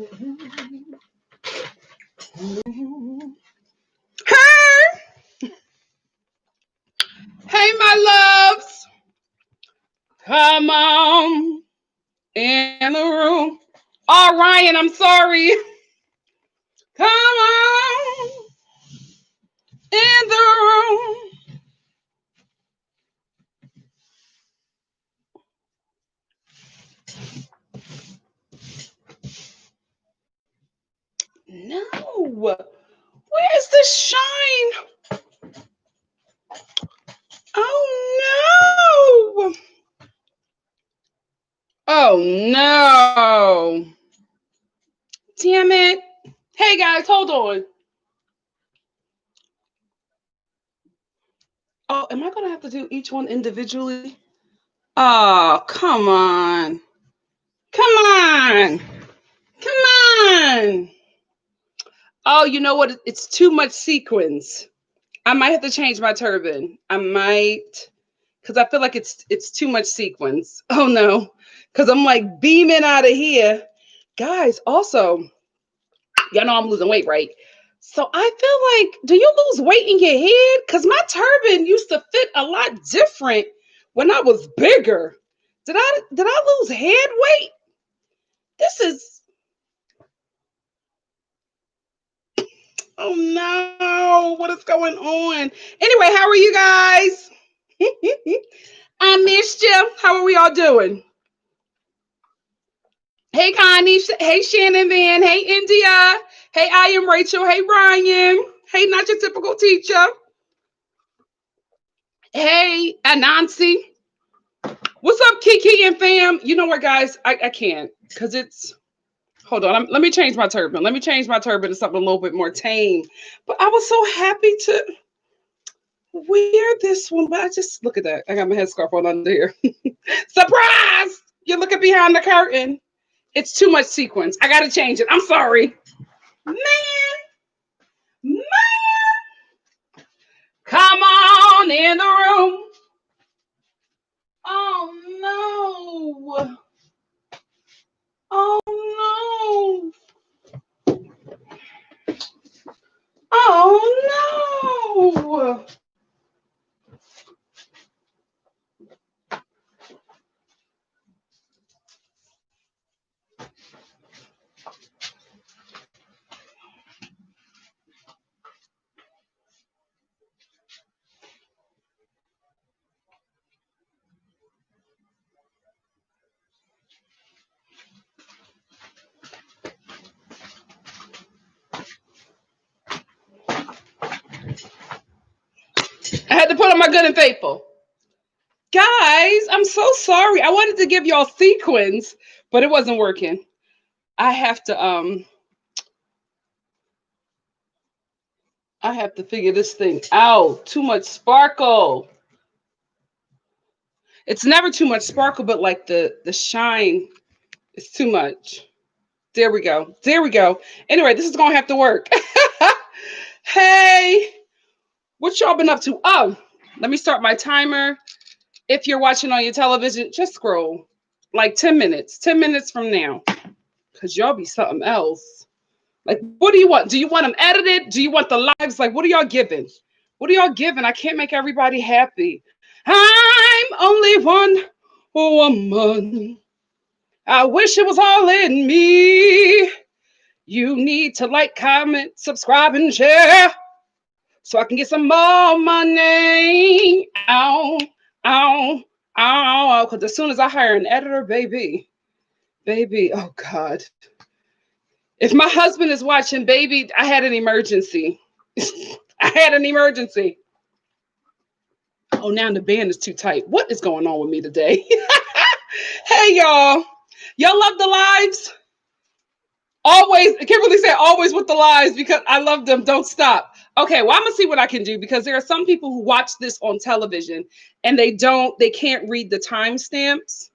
Hey, hey, my loves, come on in the room. Oh, Ryan, I'm sorry. Come on in the room. No, where's the shine? Oh no! Oh no! Damn it! Hey guys, hold on. Oh, am I gonna have to do each one individually? Oh, come on. Come on. Come on. Oh, you know what? It's too much sequins. I might have to change my turban. I might, because I feel like it's too much sequins. Oh no. Because I'm like beaming out of here. Guys, also, y'all know I'm losing weight, right? So I feel like, do you lose weight in your head? Because my turban used to fit a lot different when I was bigger. Did I lose head weight? This is, oh no, what is going on? Anyway, how are you guys? I missed you. How are we all doing? Hey Connie, hey Shannon Van, hey India, hey I am Rachel, hey Ryan, hey not your typical teacher, hey Anansi. What's up, Kiki and fam? You know what, guys? I can't because it's. Hold on. Let me change my turban. Let me change my turban to something a little bit more tame. But I was so happy to wear this one. But I just look at that. I got my headscarf on under here. Surprise! You're looking behind the curtain. It's too much sequence. I got to change it. I'm sorry. Man, man. Come on in the room. Oh, no. Oh, no. Oh no! I had to put on my good and faithful. Guys, I'm so sorry. I wanted to give y'all sequins, but it wasn't working. I have to figure this thing out. Too much sparkle. It's never too much sparkle, but like the shine is too much. There we go. There we go. Anyway, this is gonna have to work. Hey, what y'all been up to? Oh, let me start my timer. If you're watching on your television, just scroll like 10 minutes, 10 minutes from now, because y'all be something else. Like, what do you want? Do you want them edited? Do you want the lives? Like, what are y'all giving? What are y'all giving? I can't make everybody happy. I'm only one woman. I wish it was all in me. You need to like, comment, subscribe, and share so I can get some more money. Ow, ow, ow. Because as soon as I hire an editor, baby, oh God. If my husband is watching, baby, I had an emergency. I had an emergency. Oh, now the band is too tight. What is going on with me today? Hey, y'all. Y'all love the lives? Always, Kimberly said always with the lives because I love them. Don't stop. Okay, well, I'm gonna see what I can do because there are some people who watch this on television and they can't read the timestamps.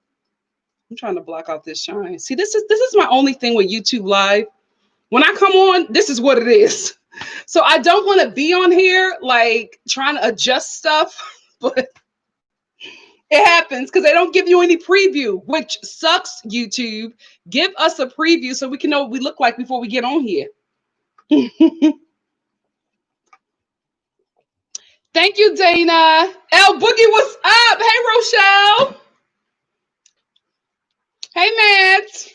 I'm trying to block out this shine. See, this is my only thing with YouTube Live. When I come on, this is what it is. So I don't want to be on here like trying to adjust stuff, but It happens because they don't give you any preview, which sucks, YouTube. Give us a preview so we can know what we look like before we get on here. Thank you, Dana. El Boogie, what's up? Hey, Rochelle. Hey, Matt.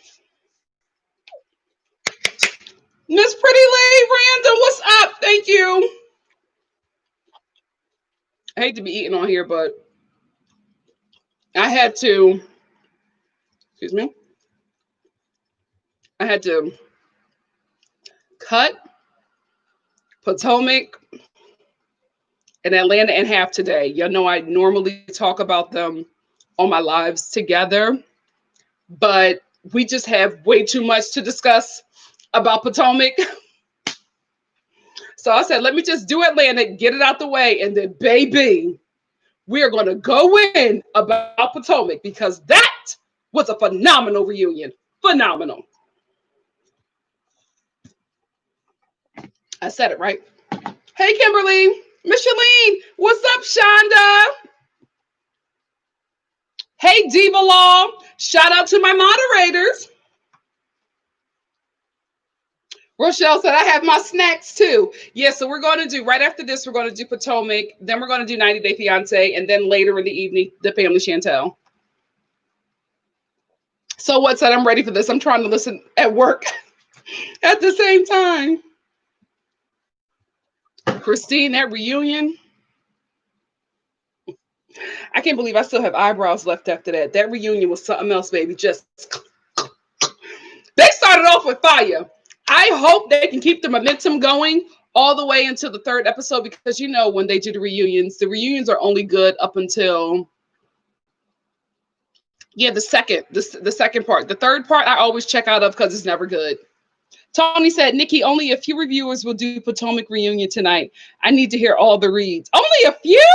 Miss Pretty Lee, Random, what's up? Thank you. I hate to be eating on here, but I had to, excuse me, I had to cut Potomac and Atlanta in half today. Y'all know I normally talk about them on my lives together, but we just have way too much to discuss about Potomac. So I said, let me just do Atlanta, get it out the way, and then baby, we are going to go in about Potomac because that was a phenomenal reunion. Phenomenal. I said it right. Hey, Kimberly. Micheline, what's up, Shonda? Hey, Diva Law. Shout out to my moderators. Rochelle said, I have my snacks too. Yeah, so we're going to do, right after this, we're going to do Potomac. Then we're going to do 90 Day Fiance. And then later in the evening, The Family Chantel. So what said, I'm ready for this. I'm trying to listen at work at the same time. Christine, that reunion. I can't believe I still have eyebrows left after that. That reunion was something else, baby. Just, they started off with fire. I hope they can keep the momentum going all the way into the third episode because, you know, when they do the reunions are only good up until, yeah, the second part. The third part I always check out of because it's never good. Tony said, Nikki, only a few reviewers will do Potomac reunion tonight. I need to hear all the reads. Only a few?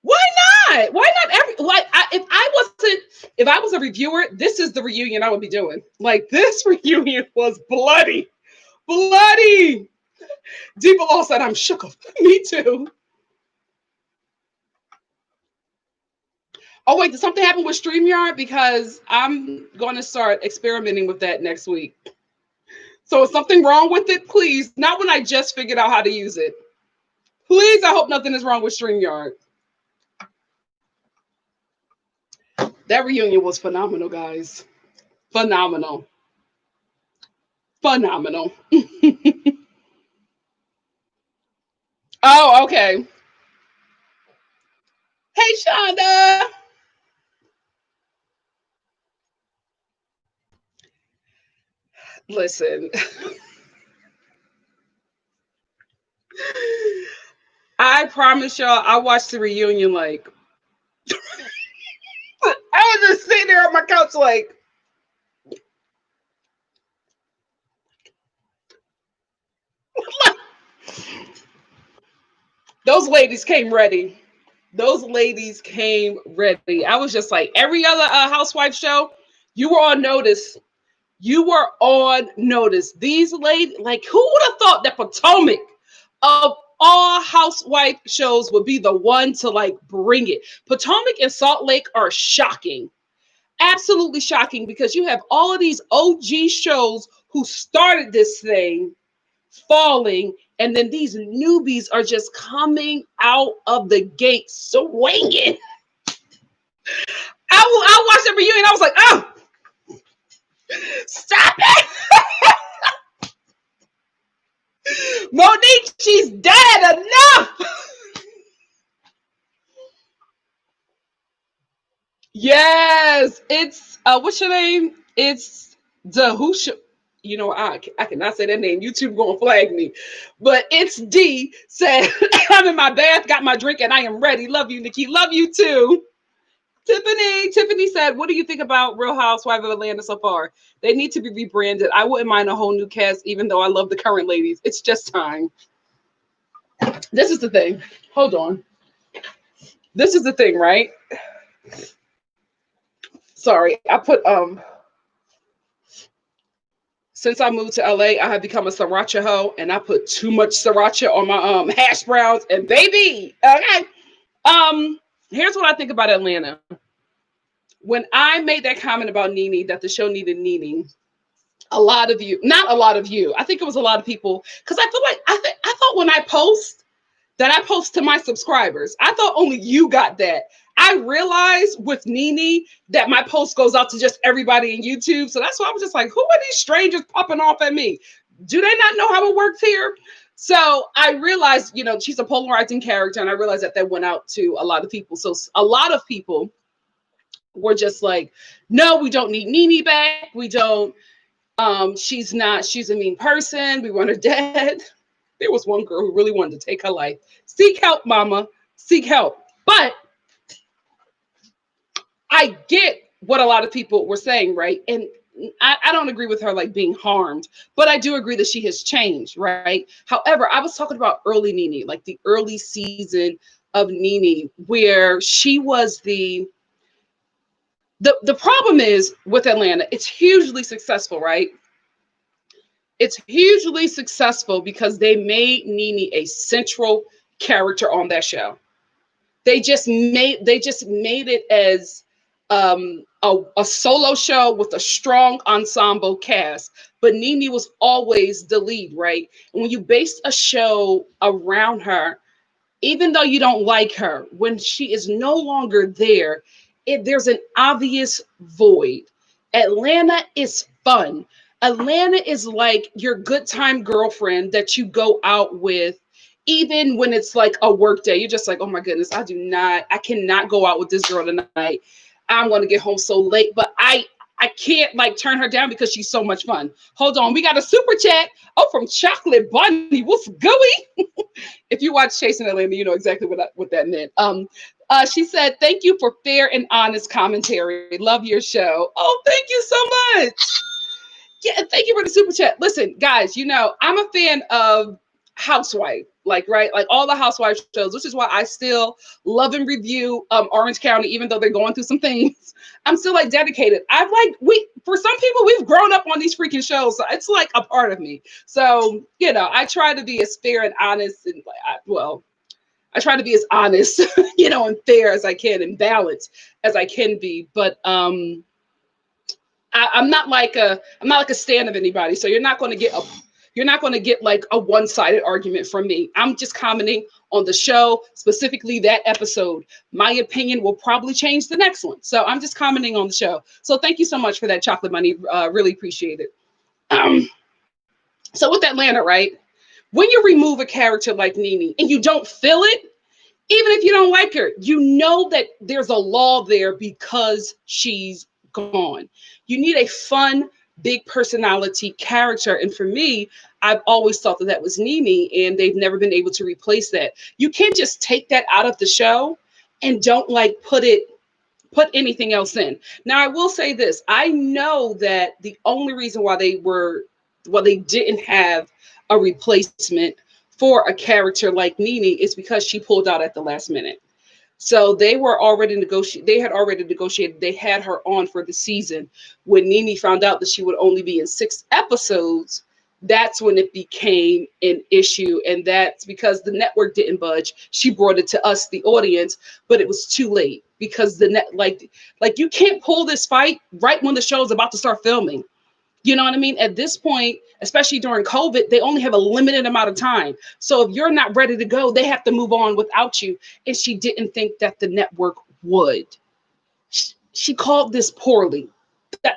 Why not? Why not every like if I was a reviewer, this is the reunion I would be doing. Like this reunion was bloody. Bloody. Deepa Law said I'm shook. Me too. Oh wait, did something happen with StreamYard? Because I'm going to start experimenting with that next week. So is something wrong with it? Please, not when I just figured out how to use it. Please, I hope nothing is wrong with StreamYard. That reunion was phenomenal, guys. Phenomenal. Phenomenal. Oh, okay. Hey, Shonda. Listen. I promise y'all, I watched the reunion like I was just sitting there on my couch like those ladies came ready. Those ladies came ready. I was just like every other housewife show, you were on notice. You were on notice. These ladies, like who would have thought that Potomac of all housewife shows would be the one to like bring it? Potomac and Salt Lake are shocking. Absolutely shocking because you have all of these OG shows who started this thing falling, and then these newbies are just coming out of the gate swinging. I watched the reunion. I was like, oh, stop it. Monique, she's dead enough. Yes, it's what's your name? It's the who should, you know, I cannot say that name. YouTube gonna flag me. But it's D said, I'm in my bath, got my drink, and I am ready. Love you, Nikki. Love you too. Tiffany said, what do you think about Real Housewives of Atlanta so far? They need to be rebranded. I wouldn't mind a whole new cast, even though I love the current ladies. It's just time. This is the thing. Hold on. This is the thing, right? Sorry, I put since I moved to LA, I have become a sriracha hoe, and I put too much sriracha on my hash browns, and baby, okay. Here's what I think about Atlanta. When I made that comment about Nene, that the show needed Nene, a lot of you, not a lot of you, I think it was a lot of people, because I feel like I thought when I post that I post to my subscribers, I thought only you got that. I realized with Nene that my post goes out to just everybody in YouTube. So that's why I was just like, who are these strangers popping off at me? Do they not know how it works here? So I realized, she's a polarizing character, and I realized that that went out to a lot of people. So a lot of people were just like, no, we don't need Nene back. We don't. She's a mean person. We want her dead. There was one girl who really wanted to take her life. Seek help, mama. Seek help. But I get what a lot of people were saying, right? And I don't agree with her like being harmed, but I do agree that she has changed, right? However, I was talking about early Nene, like the early season of Nene, where she was the problem is with Atlanta, it's hugely successful, right? It's hugely successful because they made Nene a central character on that show. They just made it as a solo show with a strong ensemble cast. But Nene was always the lead, right? And when you base a show around her, even though you don't like her, when she is no longer there, there's an obvious void. Atlanta is fun. Atlanta is like your good time girlfriend that you go out with, even when it's like a work day. You're just like, oh my goodness, I cannot go out with this girl tonight. I'm going to get home so late, but I can't like turn her down because she's so much fun. Hold on, we got a super chat. Oh, from Chocolate Bunny. What's gooey? If you watch Chasing Atlanta, you know exactly what that meant. She said, "Thank you for fair and honest commentary. Love your show." Oh, thank you so much. Yeah, thank you for the super chat. Listen, guys, I'm a fan of Housewife, like right, like all the Housewife shows, which is why I still love and review Orange County, even though they're going through some things. I'm still like dedicated. We for some people we've grown up on these freaking shows, so it's like a part of me. So I try to be as fair and honest, and I try to be as honest, and fair as I can and balanced as I can be. But I'm not like a stand of anybody. So you're not going to get like a one-sided argument from me. I'm just commenting on the show, specifically that episode. My opinion will probably change the next one. So I'm just commenting on the show. So thank you so much for that, Chocolate Money. Really appreciate it. So with Atlanta, right? When you remove a character like Nene and you don't feel it, even if you don't like her, you know that there's a law there because she's gone. You need a fun, big personality character. And for me, I've always thought that was Nene, and they've never been able to replace that. You can't just take that out of the show and don't like put anything else in. Now, I will say this. I know that the only reason why they didn't have a replacement for a character like Nene is because she pulled out at the last minute. So they were already They had already negotiated. They had her on for the season. When Nene found out that she would only be in 6 episodes, that's when it became an issue. And that's because the network didn't budge. She brought it to us, the audience, but it was too late because like you can't pull this fight right when the show is about to start filming. You know what I mean? At this point, especially during COVID, they only have a limited amount of time. So if you're not ready to go, they have to move on without you. And she didn't think that the network would. She called this poorly.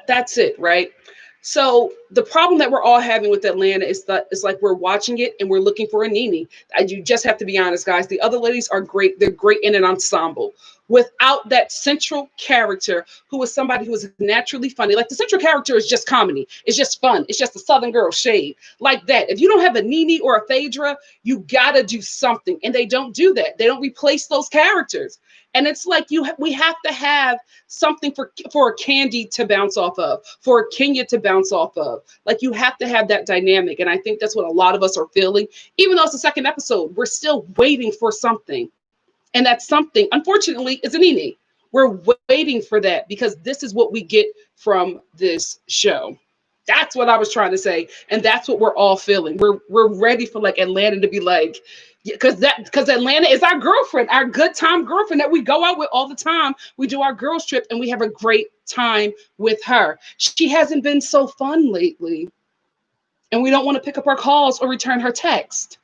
That's it, right? So the problem that we're all having with Atlanta is that it's like we're watching it and we're looking for a Nene. You just have to be honest, guys. The other ladies are great. They're great in an ensemble. Without that central character who is somebody who is naturally funny, like the central character is just comedy. It's just fun. It's just a Southern girl shade like that. If you don't have a Nene or a Phaedra, you got to do something. And they don't do that. They don't replace those characters. And it's like we have to have something for a Candy to bounce off of, for a Kenya to bounce off of. Like you have to have that dynamic. And I think that's what a lot of us are feeling. Even though it's the second episode, we're still waiting for something. And that something, unfortunately, is an Nene. We're waiting for that because this is what we get from this show. That's what I was trying to say. And that's what we're all feeling. We're ready for like Atlanta to be like, Because Atlanta is our girlfriend, our good time girlfriend that we go out with all the time. We do our girls trip and we have a great time with her. She hasn't been so fun lately, and we don't want to pick up her calls or return her text.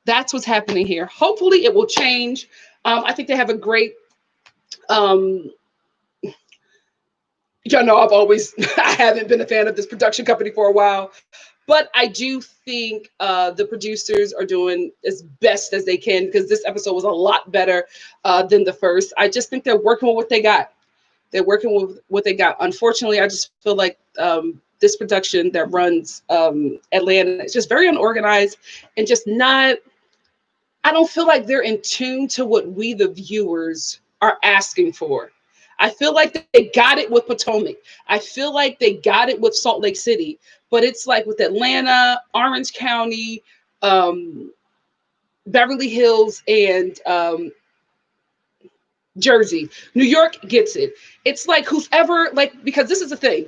That's what's happening here. Hopefully, it will change. I think they have a great. Um, Y'all know I haven't been a fan of this production company for a while, but I do think the producers are doing as best as they can, because this episode was a lot better than the first. I just think they're working with what they got. They're working with what they got. Unfortunately, I just feel like this production that runs Atlanta is just very unorganized and just not. I don't feel like they're in tune to what we, the viewers, are asking for. I feel like they got it with Potomac. I feel like they got it with Salt Lake City, but it's like with Atlanta, Orange County, Beverly Hills, and Jersey. New York gets it. It's like who's ever, like, because this is the thing.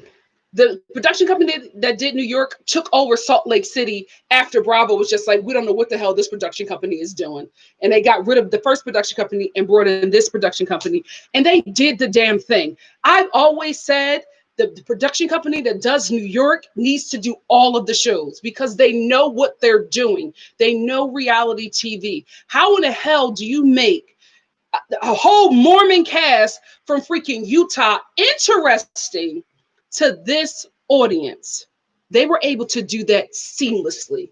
The production company that did New York took over Salt Lake City after Bravo was just like, we don't know what the hell this production company is doing. And they got rid of the first production company and brought in this production company. And they did the damn thing. I've always said the production company that does New York needs to do all of the shows because they know what they're doing. They know reality TV. How in the hell do you make a whole Mormon cast from freaking Utah interesting to this audience? They were able to do that seamlessly.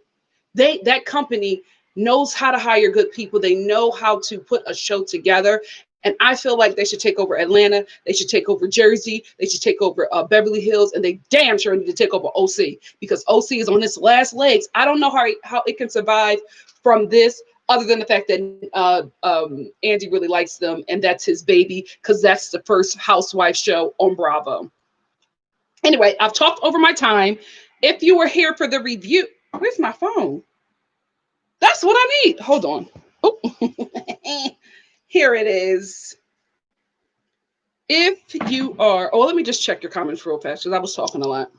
That company knows how to hire good people. They know how to put a show together. And I feel like they should take over Atlanta. They should take over Jersey. They should take over Beverly Hills. And they damn sure need to take over OC, because OC is on its last legs. I don't know how it can survive from this, other than the fact that Andy really likes them. And that's his baby, because that's the first Housewives show on Bravo. Anyway, I've talked over my time. If you were here for the review, where's my phone? That's what I need. Hold on. Oh, here it is. If you are, let me just check your comments real fast because I was talking a lot.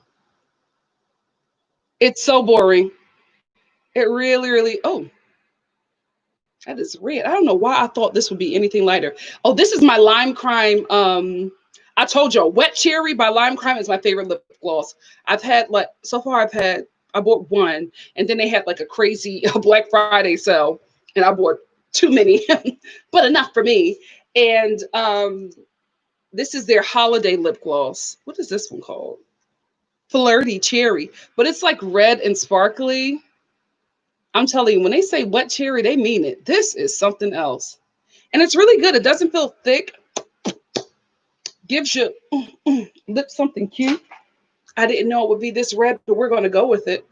It's so boring. It really, really, that is red. I don't know why I thought this would be anything lighter. Oh, this is my Lime Crime. I told you, Wet Cherry by Lime Crime is my favorite lip gloss. I've had I bought one, and then they had like a crazy Black Friday sale, and I bought too many, but enough for me. And this is their holiday lip gloss. What is this one called? Flirty Cherry, but it's like red and sparkly. I'm telling you, when they say wet cherry, they mean it. This is something else. And it's really good. It doesn't feel thick. Gives your lips something cute. I didn't know it would be this red, but we're going to go with it.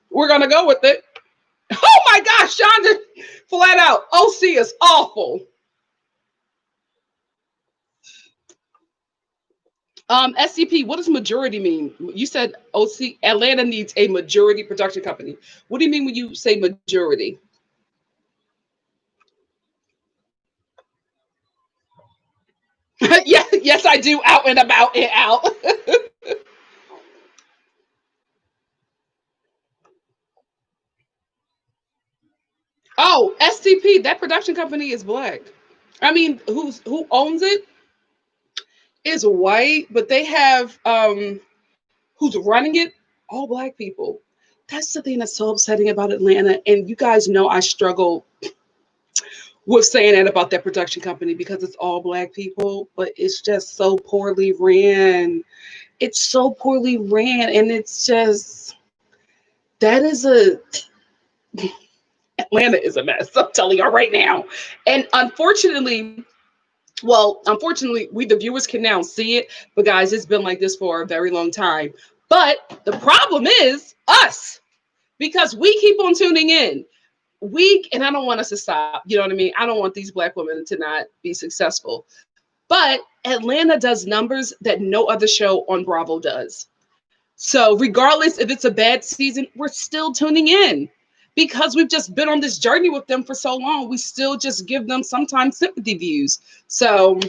We're going to go with it. Oh my gosh, Shonda, flat out. OC is awful. SCP, what does majority mean? You said OC, Atlanta needs a majority production company. What do you mean when you say majority? Yes, I do. Out and about and out. Oh, SCP, that production company is black. I mean, who owns it is white, but they have who's running it, all black people. That's the thing that's so upsetting about Atlanta. And you guys know I struggle with saying that about that production company because it's all black people, but it's just so poorly ran. It's so poorly ran, and it's just that is a Atlanta is a mess. I'm telling you right now. And unfortunately, we the viewers can now see it, but guys, it's been like this for a very long time. But the problem is us, because we keep on tuning in. And I don't want us to stop. You know what I mean? I don't want these black women to not be successful. But Atlanta does numbers that no other show on Bravo does. So regardless if it's a bad season, we're still tuning in because we've just been on this journey with them for so long. We still just give them sometimes sympathy views. So,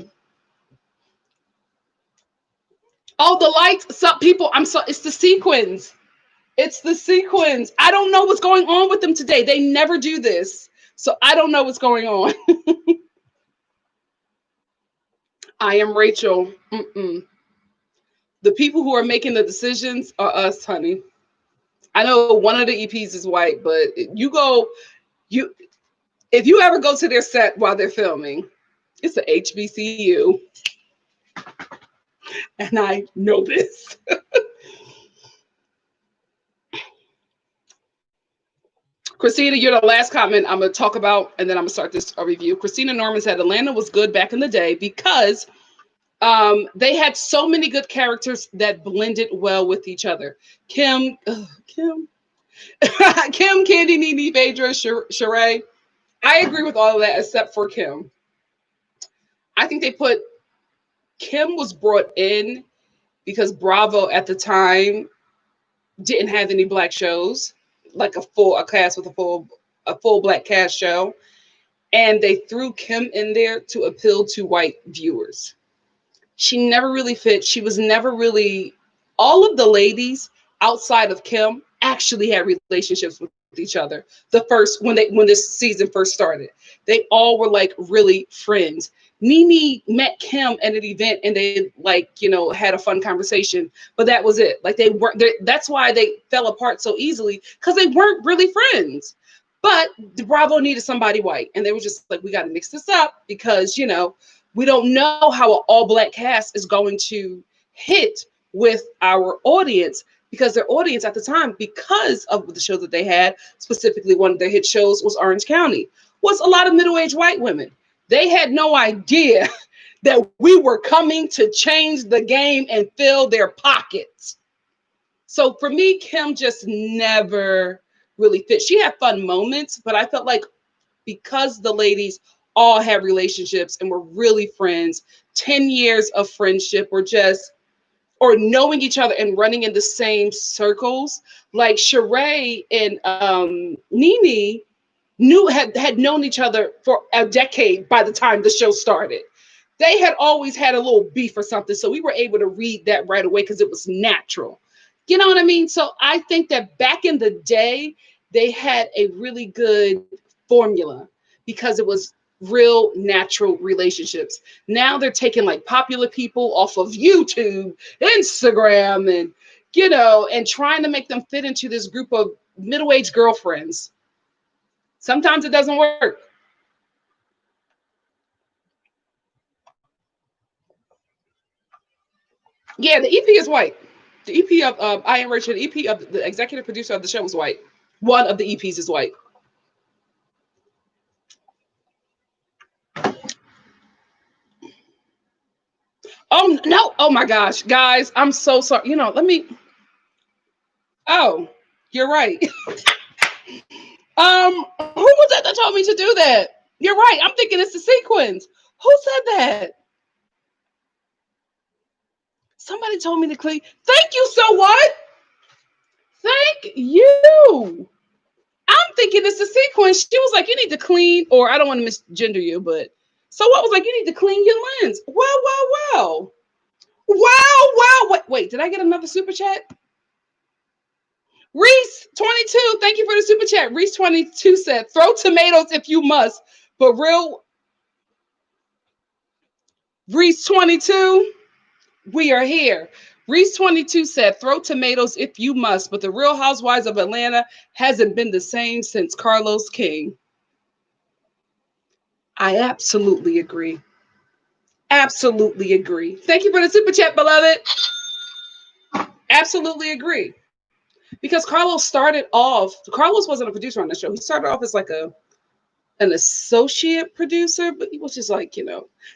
the lights, some people, it's the sequins. It's the sequins. I don't know what's going on with them today. They never do this. So I don't know what's going on. I am Rachel. Mm-mm. The people who are making the decisions are us, honey. I know one of the EPs is white, but you if you ever go to their set while they're filming, it's a HBCU, and I know this. Christina, you're the last comment I'm gonna talk about, and then I'm gonna start this review. Christina Norman said Atlanta was good back in the day because they had so many good characters that blended well with each other. Kim, Kim, Candy, Nene, Phaedra, Sheree. I agree with all of that except for Kim. I think Kim was brought in because Bravo at the time didn't have any black shows, like a cast with a full black cast show, and they threw Kim in there to appeal to white viewers. She never really fit. She was never really. All of the ladies outside of Kim actually had relationships with each other. The first when this season first started, they all were like really friends. Nene met Kim at an event and they had a fun conversation, but that was it. Like they weren't. That's why they fell apart so easily because they weren't really friends. But the Bravo needed somebody white, and they were just like, we got to mix this up because we don't know how an all black cast is going to hit with our audience because their audience at the time, because of the show that they had, specifically one of their hit shows was Orange County, was a lot of middle-aged white women. They had no idea that we were coming to change the game and fill their pockets. So for me, Kim just never really fit. She had fun moments, but I felt like because the ladies all had relationships and were really friends, 10 years of friendship or knowing each other and running in the same circles. Like Sheree and Nene had known each other for a decade by the time the show started. They had always had a little beef or something, so we were able to read that right away because it was natural. You know what I mean? So I think that back in the day, they had a really good formula because it was real natural relationships. Now they're taking like popular people off of YouTube, Instagram, and trying to make them fit into this group of middle-aged girlfriends. Sometimes it doesn't work. Yeah, the EP is white. The EP of I Am Rachel, the EP of the executive producer of the show was white. One of the EPs is white. Oh no! Oh my gosh, guys, I'm so sorry. Let me. Oh, you're right. Who was that told me to do that? You're right. I'm thinking it's the sequence. Who said that? Somebody told me to clean. Thank you. So what? Thank you. I'm thinking it's a sequence. She was like, you need to clean, or I don't want to misgender you, but so what was like, you need to clean your lens. Well. Wait, did I get another super chat? Reese 22, thank you for the super chat. Reese 22 said, throw tomatoes if you must, but real. Reese 22, we are here. Reese 22 said, throw tomatoes if you must, but the Real Housewives of Atlanta hasn't been the same since Carlos King. I absolutely agree. Absolutely agree. Thank you for the super chat, beloved. Absolutely agree. Because Carlos wasn't a producer on the show. He started off as like an associate producer, but he was just like,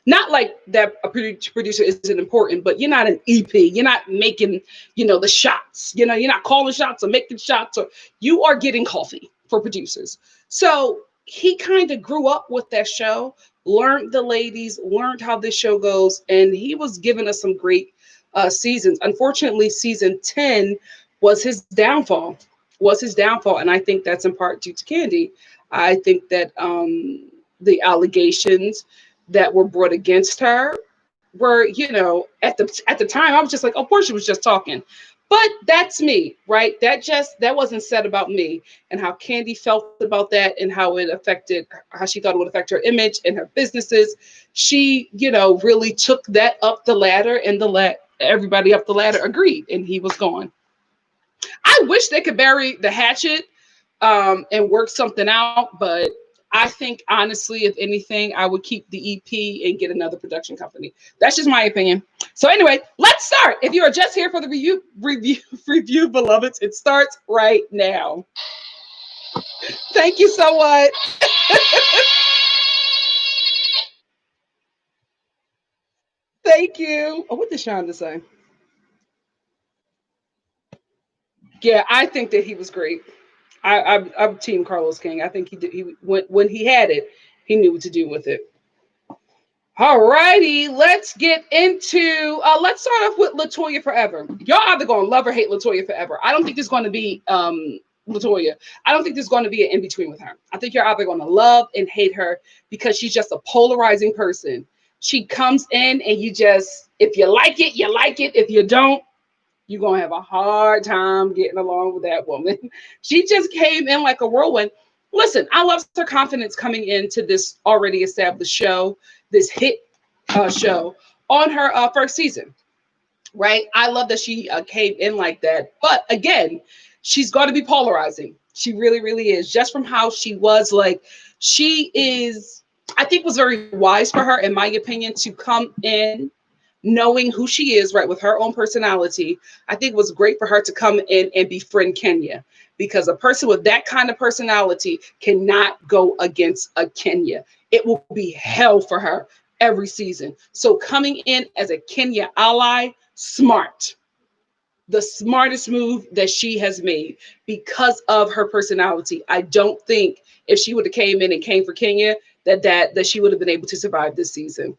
not like that a producer isn't important, but you're not an EP. You're not making, the shots. You're not calling shots or making shots, or you are getting coffee for producers. So he kind of grew up with that show, learned the ladies, learned how this show goes, and he was giving us some great seasons. Unfortunately, season 10 was his downfall. And I think that's in part due to Candy. I think that the allegations that were brought against her were, at the time, I was just like, oh, Portia was just talking. But that's me, right? That wasn't said about me, and how Candy felt about that, and how it affected, how she thought it would affect her image and her businesses. She, really took that up the ladder, and everybody up the ladder agreed, and he was gone. I wish they could bury the hatchet and work something out, but I think honestly, if anything, I would keep the EP and get another production company. That's just my opinion. So anyway, let's start. If you are just here for the review, beloveds, it starts right now. Thank you so much. Thank you. Oh, what did Shonda say? Yeah, I think that he was great. I'm Team Carlos King. I think he did. When he had it, he knew what to do with it. All righty, let's get into. Let's start off with Latoya Forever. Y'all either gonna love or hate Latoya Forever. I don't think there's going to be Latoya. I don't think there's going to be an in between with her. I think you're either going to love and hate her because she's just a polarizing person. She comes in and if you like it, you like it. If you don't, you're going to have a hard time getting along with that woman. She just came in like a whirlwind. Listen, I love her confidence coming into this already established show, this hit show on her first season, right? I love that she came in like that. But again, she's got to be polarizing. She really, really is. Just from how she was, she is, I think was very wise for her, in my opinion, to come in knowing who she is, right, with her own personality. I think it was great for her to come in and befriend Kenya, because a person with that kind of personality cannot go against a Kenya. It will be hell for her every season. So coming in as a Kenya ally, smart. The smartest move that she has made because of her personality. I don't think if she would have came in and came for Kenya, that she would have been able to survive this season.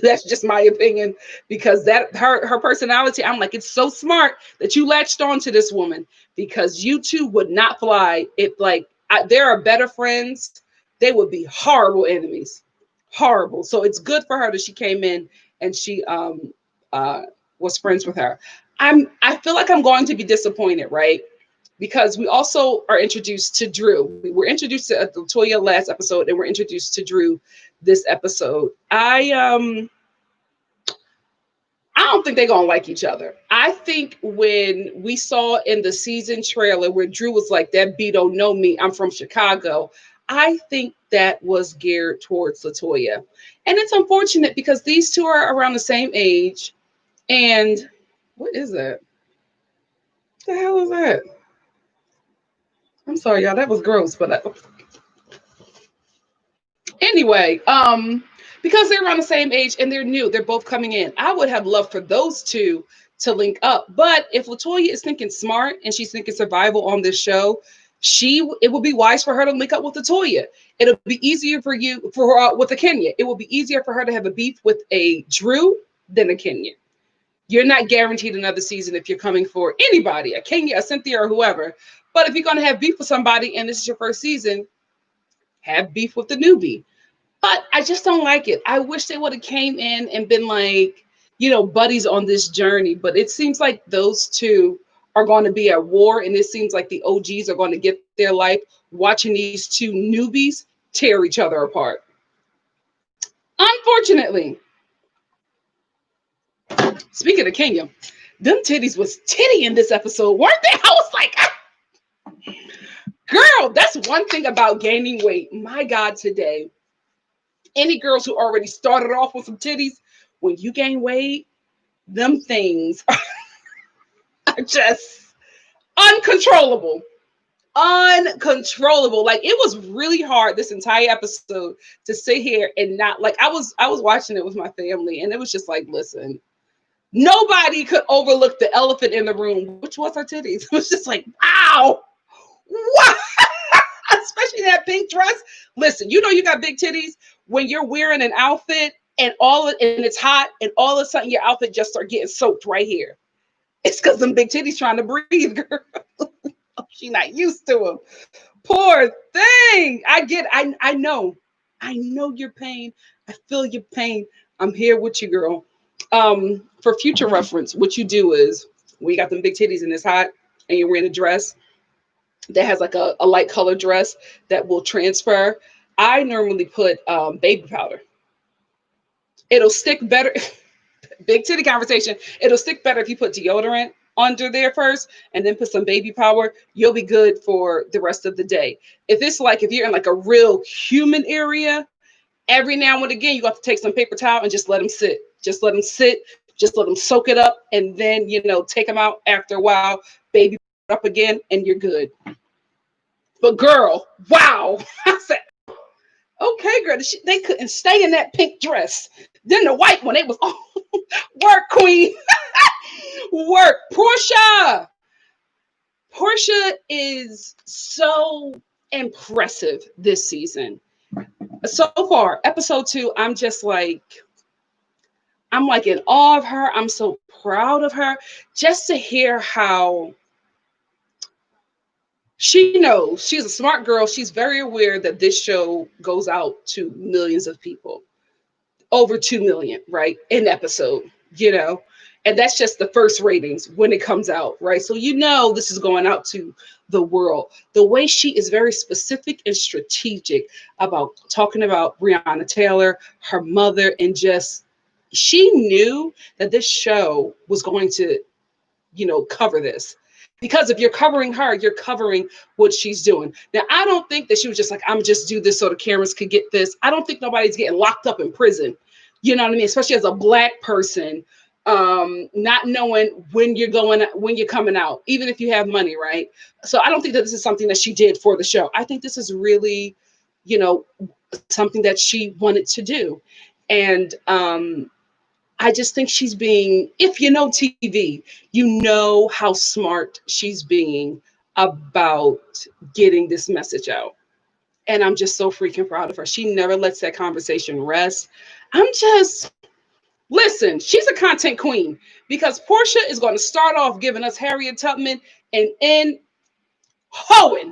That's just my opinion, because that her personality, I'm like, it's so smart that you latched on to this woman, because you two would not fly if there are better friends. They would be horrible enemies. Horrible. So it's good for her that she came in and she was friends with her. I feel like I'm going to be disappointed, right? Because we also are introduced to Drew. We were introduced to Latoya last episode, and we're introduced to Drew this episode. I don't think they're gonna like each other. I think when we saw in the season trailer where Drew was like, "That B don't know me, I'm from Chicago," I think that was geared towards Latoya. And it's unfortunate because these two are around the same age. And what is that? What the hell is that? I'm sorry, y'all. That was gross, but anyway, because they're around the same age and they're new, they're both coming in. I would have loved for those two to link up. But if Latoya is thinking smart and she's thinking survival on this show, it would be wise for her to link up with Latoya. It'll be easier with a Kenya. It will be easier for her to have a beef with a Drew than a Kenya. You're not guaranteed another season if you're coming for anybody, a Kenya, a Cynthia, or whoever. But if you're going to have beef with somebody and this is your first season, have beef with the newbie. But I just don't like it. I wish they would have came in and been like, buddies on this journey. But it seems like those two are going to be at war. And it seems like the OGs are going to get their life watching these two newbies tear each other apart. Unfortunately. Speaking of Kenya, them titties was titty in this episode, weren't they? I was like, girl, that's one thing about gaining weight. My God, today. Any girls who already started off with some titties, when you gain weight, them things are just uncontrollable. Uncontrollable. Like, it was really hard this entire episode to sit here and not, like, I was watching it with my family, and it was just like, listen, nobody could overlook the elephant in the room, which was her titties. It was just like, wow. What? Especially that pink dress. Listen, you got big titties when you're wearing an outfit and it's hot, and all of a sudden your outfit just start getting soaked right here. It's because them big titties trying to breathe, girl. She not used to them. Poor thing. I know your pain. I feel your pain. I'm here with you, girl. For future reference, what you do is when you got them big titties and it's hot and you're wearing a dress that has like a light color dress that will transfer. I normally put baby powder. It'll stick better. Big titty conversation. It'll stick better if you put deodorant under there first and then put some baby powder. You'll be good for the rest of the day. If it's like, if you're in like a real humid area, every now and again, you have to take some paper towel and just let them sit. Just let them sit. Just let them soak it up. And then, take them out after a while, baby up again, and you're good. But girl, wow. I said, okay, girl, they couldn't stay in that pink dress. Then the white one, it was, oh, work, queen. Work. Portia is so impressive this season. So far, episode 2, I'm like in awe of her. I'm so proud of her just to hear how she knows. She's a smart girl. She's very aware that this show goes out to millions of people, over 2 million, right? An episode, and that's just the first ratings when it comes out, right? So, this is going out to the world. The way she is very specific and strategic about talking about Breonna Taylor, her mother, and just, she knew that this show was going to, cover this. Because if you're covering her, you're covering what she's doing. Now, I don't think that she was just like, I'm just do this so the cameras could get this. I don't think nobody's getting locked up in prison. You know what I mean? Especially as a Black person, not knowing when you're coming out, even if you have money, right? So I don't think that this is something that she did for the show. I think this is really, something that she wanted to do. And I just think she's being, if you know TV, you know how smart she's being about getting this message out. And I'm just so freaking proud of her. She never lets that conversation rest. Listen, she's a content queen, because Portia is going to start off giving us Harriet Tubman and end hoeing,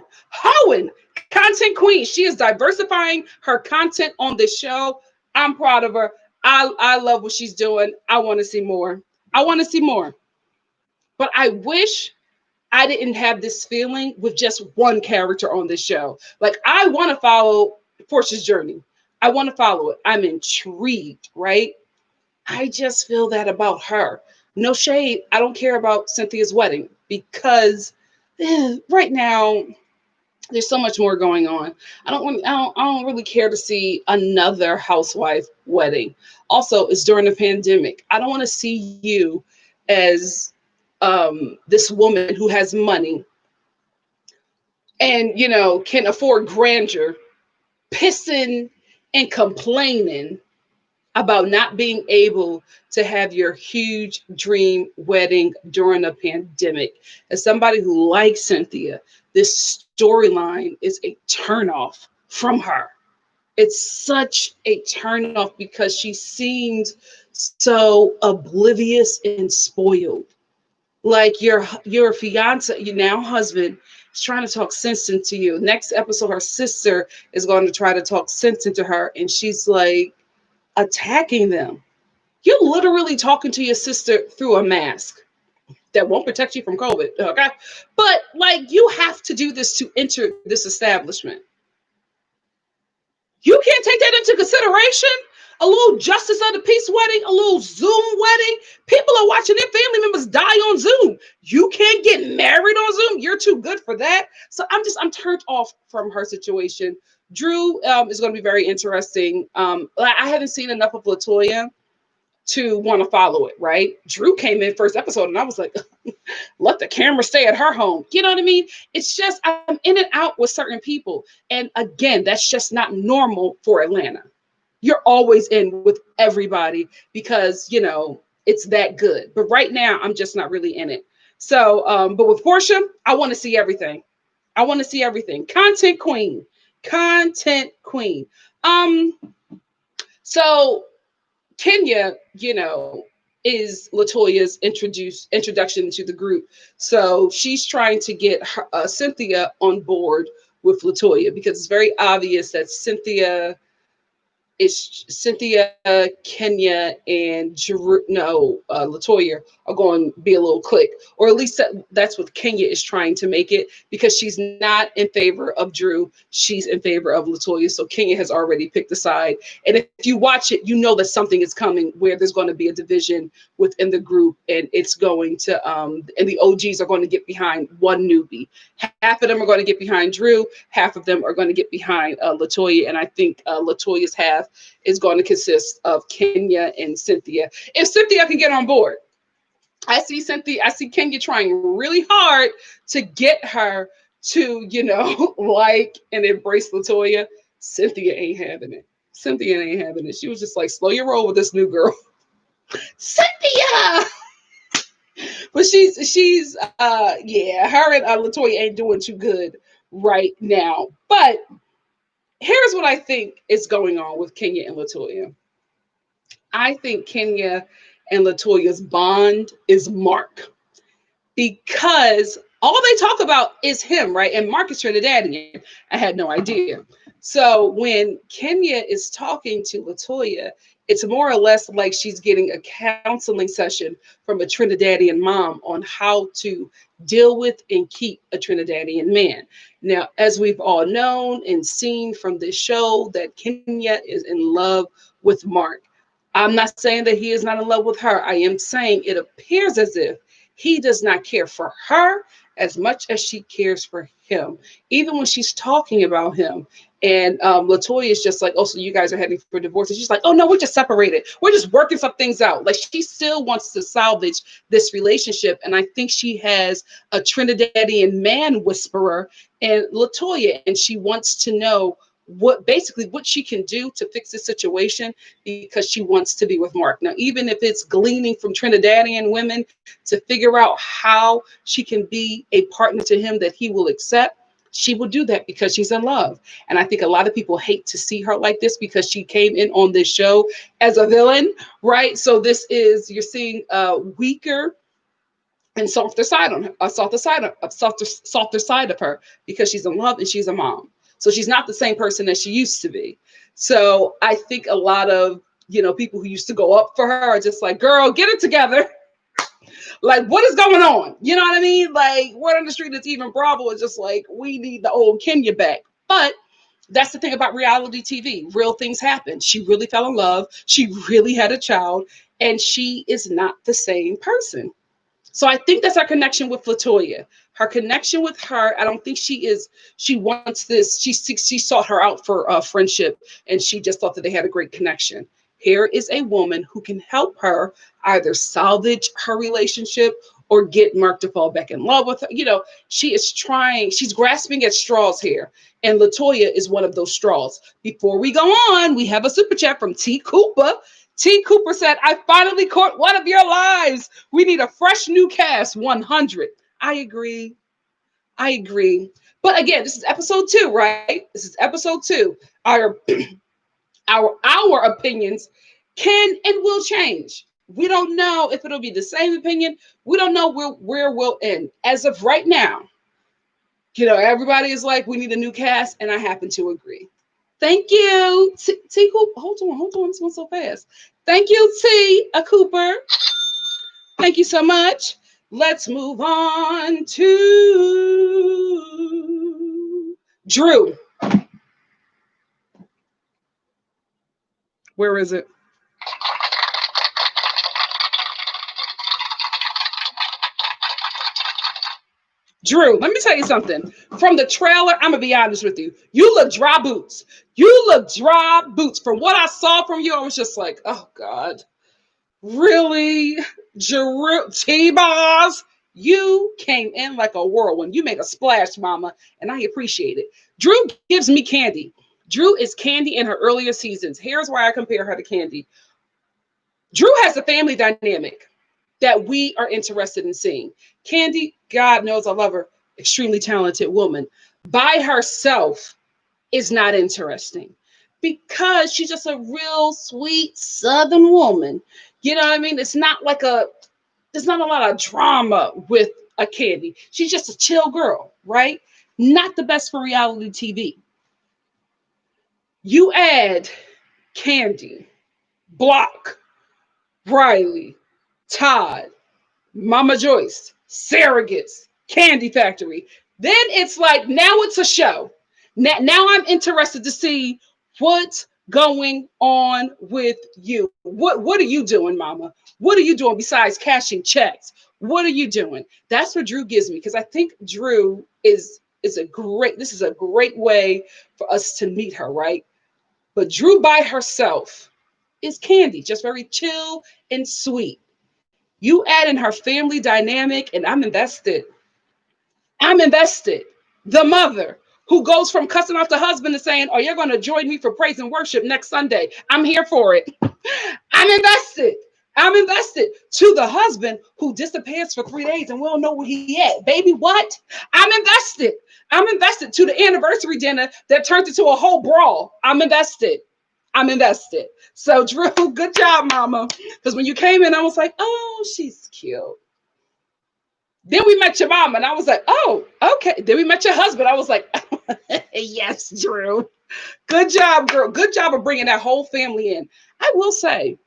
content queen. She is diversifying her content on this show. I'm proud of her. I love what she's doing. I want to see more. But I wish I didn't have this feeling with just one character on this show. Like, I want to follow Portia's journey. I want to follow it. I'm intrigued, right? I just feel that about her. No shade. I don't care about Cynthia's wedding, because right now there's so much more going on. I don't really care to see another housewife wedding. Also, it's during the pandemic. I don't want to see you as this woman who has money and can afford grandeur, pissing and complaining about not being able to have your huge dream wedding during a pandemic. As somebody who likes Cynthia, this storyline is a turnoff from her. It's such a turnoff because she seems so oblivious and spoiled. Like your fiance, your now husband, is trying to talk sense into you. Next episode, her sister is going to try to talk sense into her, and she's like, attacking them. You're literally talking to your sister through a mask that won't protect you from COVID, okay? But like, you have to do this to enter this establishment. You can't take that into consideration. A little justice of the peace wedding, a little Zoom wedding. People are watching their family members die on Zoom. You can't get married on Zoom. You're too good for that. So I'm turned off from her situation. Drew is going to be very interesting. I haven't seen enough of LaToya to want to follow it, right? Drew came in first episode and I was like, let the camera stay at her home. You know what I mean? It's just, I'm in and out with certain people. And again, that's just not normal for Atlanta. You're always in with everybody because, it's that good. But right now, I'm just not really in it. So, but with Portia, I want to see everything. Content queen. So Kenya, is LaToya's introduction to the group. So she's trying to get Cynthia on board with LaToya because it's very obvious that Cynthia it's Cynthia, Kenya, and Latoya are going to be a little clique, or at least that's what Kenya is trying to make it, because she's not in favor of Drew. She's in favor of Latoya. So Kenya has already picked a side. And if you watch it, you know that something is coming where there's going to be a division within the group, and it's going to, and the OGs are going to get behind one newbie. Half of them are going to get behind Drew. Half of them are going to get behind Latoya. And I think Latoya's half is going to consist of Kenya and Cynthia. If Cynthia can get on board, I see Kenya trying really hard to get her to, like and embrace Latoya. Cynthia ain't having it. Cynthia ain't having it. She was just like, slow your roll with this new girl. Cynthia! But she's yeah, her and Latoya ain't doing too good right now. But here's what I think is going on with Kenya and Latoya. I think Kenya and Latoya's bond is Mark, because all they talk about is him, right? And Mark is Trinidadian. I had no idea. So when Kenya is talking to Latoya, it's more or less like she's getting a counseling session from a Trinidadian mom on how to deal with and keep a Trinidadian man. Now, as we've all known and seen from this show, that Kenya is in love with Mark. I'm not saying that he is not in love with her. I am saying it appears as if he does not care for her as much as she cares for him, even when she's talking about him. And Latoya is just like, oh, so you guys are heading for divorce. And she's like, oh, no, we're just separated. We're just working some things out. Like, she still wants to salvage this relationship. And I think she has a Trinidadian man whisperer in Latoya, and she wants to know what she can do to fix the situation, because she wants to be with Mark. Now, even if it's gleaning from Trinidadian women to figure out how she can be a partner to him that he will accept, she will do that because she's in love. And I think a lot of people hate to see her like this, because she came in on this show as a villain, right? So you're seeing a weaker and softer side on her, a softer side of her, because she's in love and she's a mom. So she's not the same person as she used to be. So I think a lot of, people who used to go up for her are just like, girl, get it together. Like, what is going on? You know what I mean? Like, word on the street is even Bravo is just like, we need the old Kenya back. But that's the thing about reality TV. Real things happen. She really fell in love. She really had a child, and she is not the same person. So I think that's our connection with Latoya. Her connection with her, I don't think she wants this. She sought her out for friendship, and she just thought that they had a great connection. Here is a woman who can help her either salvage her relationship or get Mark to fall back in love with her. She's grasping at straws here. And Latoya is one of those straws. Before we go on, we have a super chat from T. Cooper. T. Cooper said, I finally caught one of your lives. We need a fresh new cast, 100. I agree. But again, this is episode 2, right? This is episode 2. Our opinions can and will change. We don't know if it'll be the same opinion. We don't know where we'll end. As of right now, everybody is like, we need a new cast, and I happen to agree. Thank you, T. Cooper. Hold on. This one's so fast. Thank you, T. Cooper. Thank you so much. Let's move on to Drew. Where is it? Drew, let me tell you something. From the trailer, I'm going to be honest with you. You look dry boots. From what I saw from you, I was just like, oh, God. Really? T-Boz? You came in like a whirlwind. You made a splash, mama, and I appreciate it. Drew gives me Candy. Drew is Candy in her earlier seasons. Here's why I compare her to Candy. Drew has a family dynamic that we are interested in seeing. Candy, God knows I love her, extremely talented woman. By herself is not interesting, because she's just a real sweet Southern woman. You know what I mean? There's not a lot of drama with a Candy. She's just a chill girl, right? Not the best for reality TV. You add Candy, Block, Riley, Todd, Mama Joyce, Surrogates, Candy Factory. Then it's like, now it's a show. Now I'm interested to see what's going on with you. What are you doing, mama? What are you doing besides cashing checks? What are you doing? That's what Drew gives me, because I think Drew is a great, this is a great way for us to meet her, right? But Drew by herself is Candy, just very chill and sweet. You add in her family dynamic, and I'm invested. I'm invested. The mother who goes from cussing off the husband to saying, "Oh, you're going to join me for praise and worship next Sunday." I'm here for it. I'm invested. I'm invested. To the husband who disappears for 3 days and we don't know where he at. Baby, what? I'm invested. I'm invested. To the anniversary dinner that turned into a whole brawl. I'm invested. I'm invested. So, Drew, good job, mama. Because when you came in, I was like, oh, she's cute. Then we met your mom, and I was like, oh, okay. Then we met your husband. I was like, yes, Drew. Good job, girl. Good job of bringing that whole family in. I will say,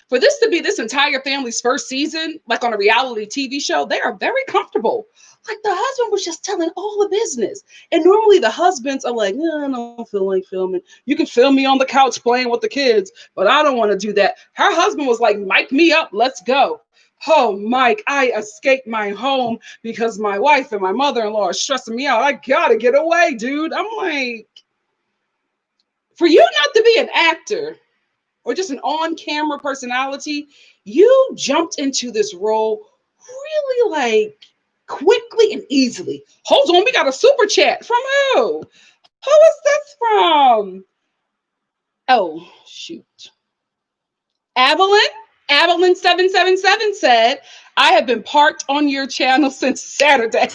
for this to be this entire family's first season, like on a reality TV show, they are very comfortable. Like the husband was just telling all the business. And normally the husbands are like, no, I don't feel like filming. You can film me on the couch playing with the kids, but I don't want to do that. Her husband was like, mic me up. Let's go. Oh, Mike, I escaped my home because my wife and my mother-in-law are stressing me out. I gotta get away, dude. I'm like, for you not to be an actor or just an on-camera personality, you jumped into this role really like quickly and easily. Hold on, we got a super chat from who? Who is this from? Oh, shoot. Evelyn 777 said, I have been parked on your channel since Saturday.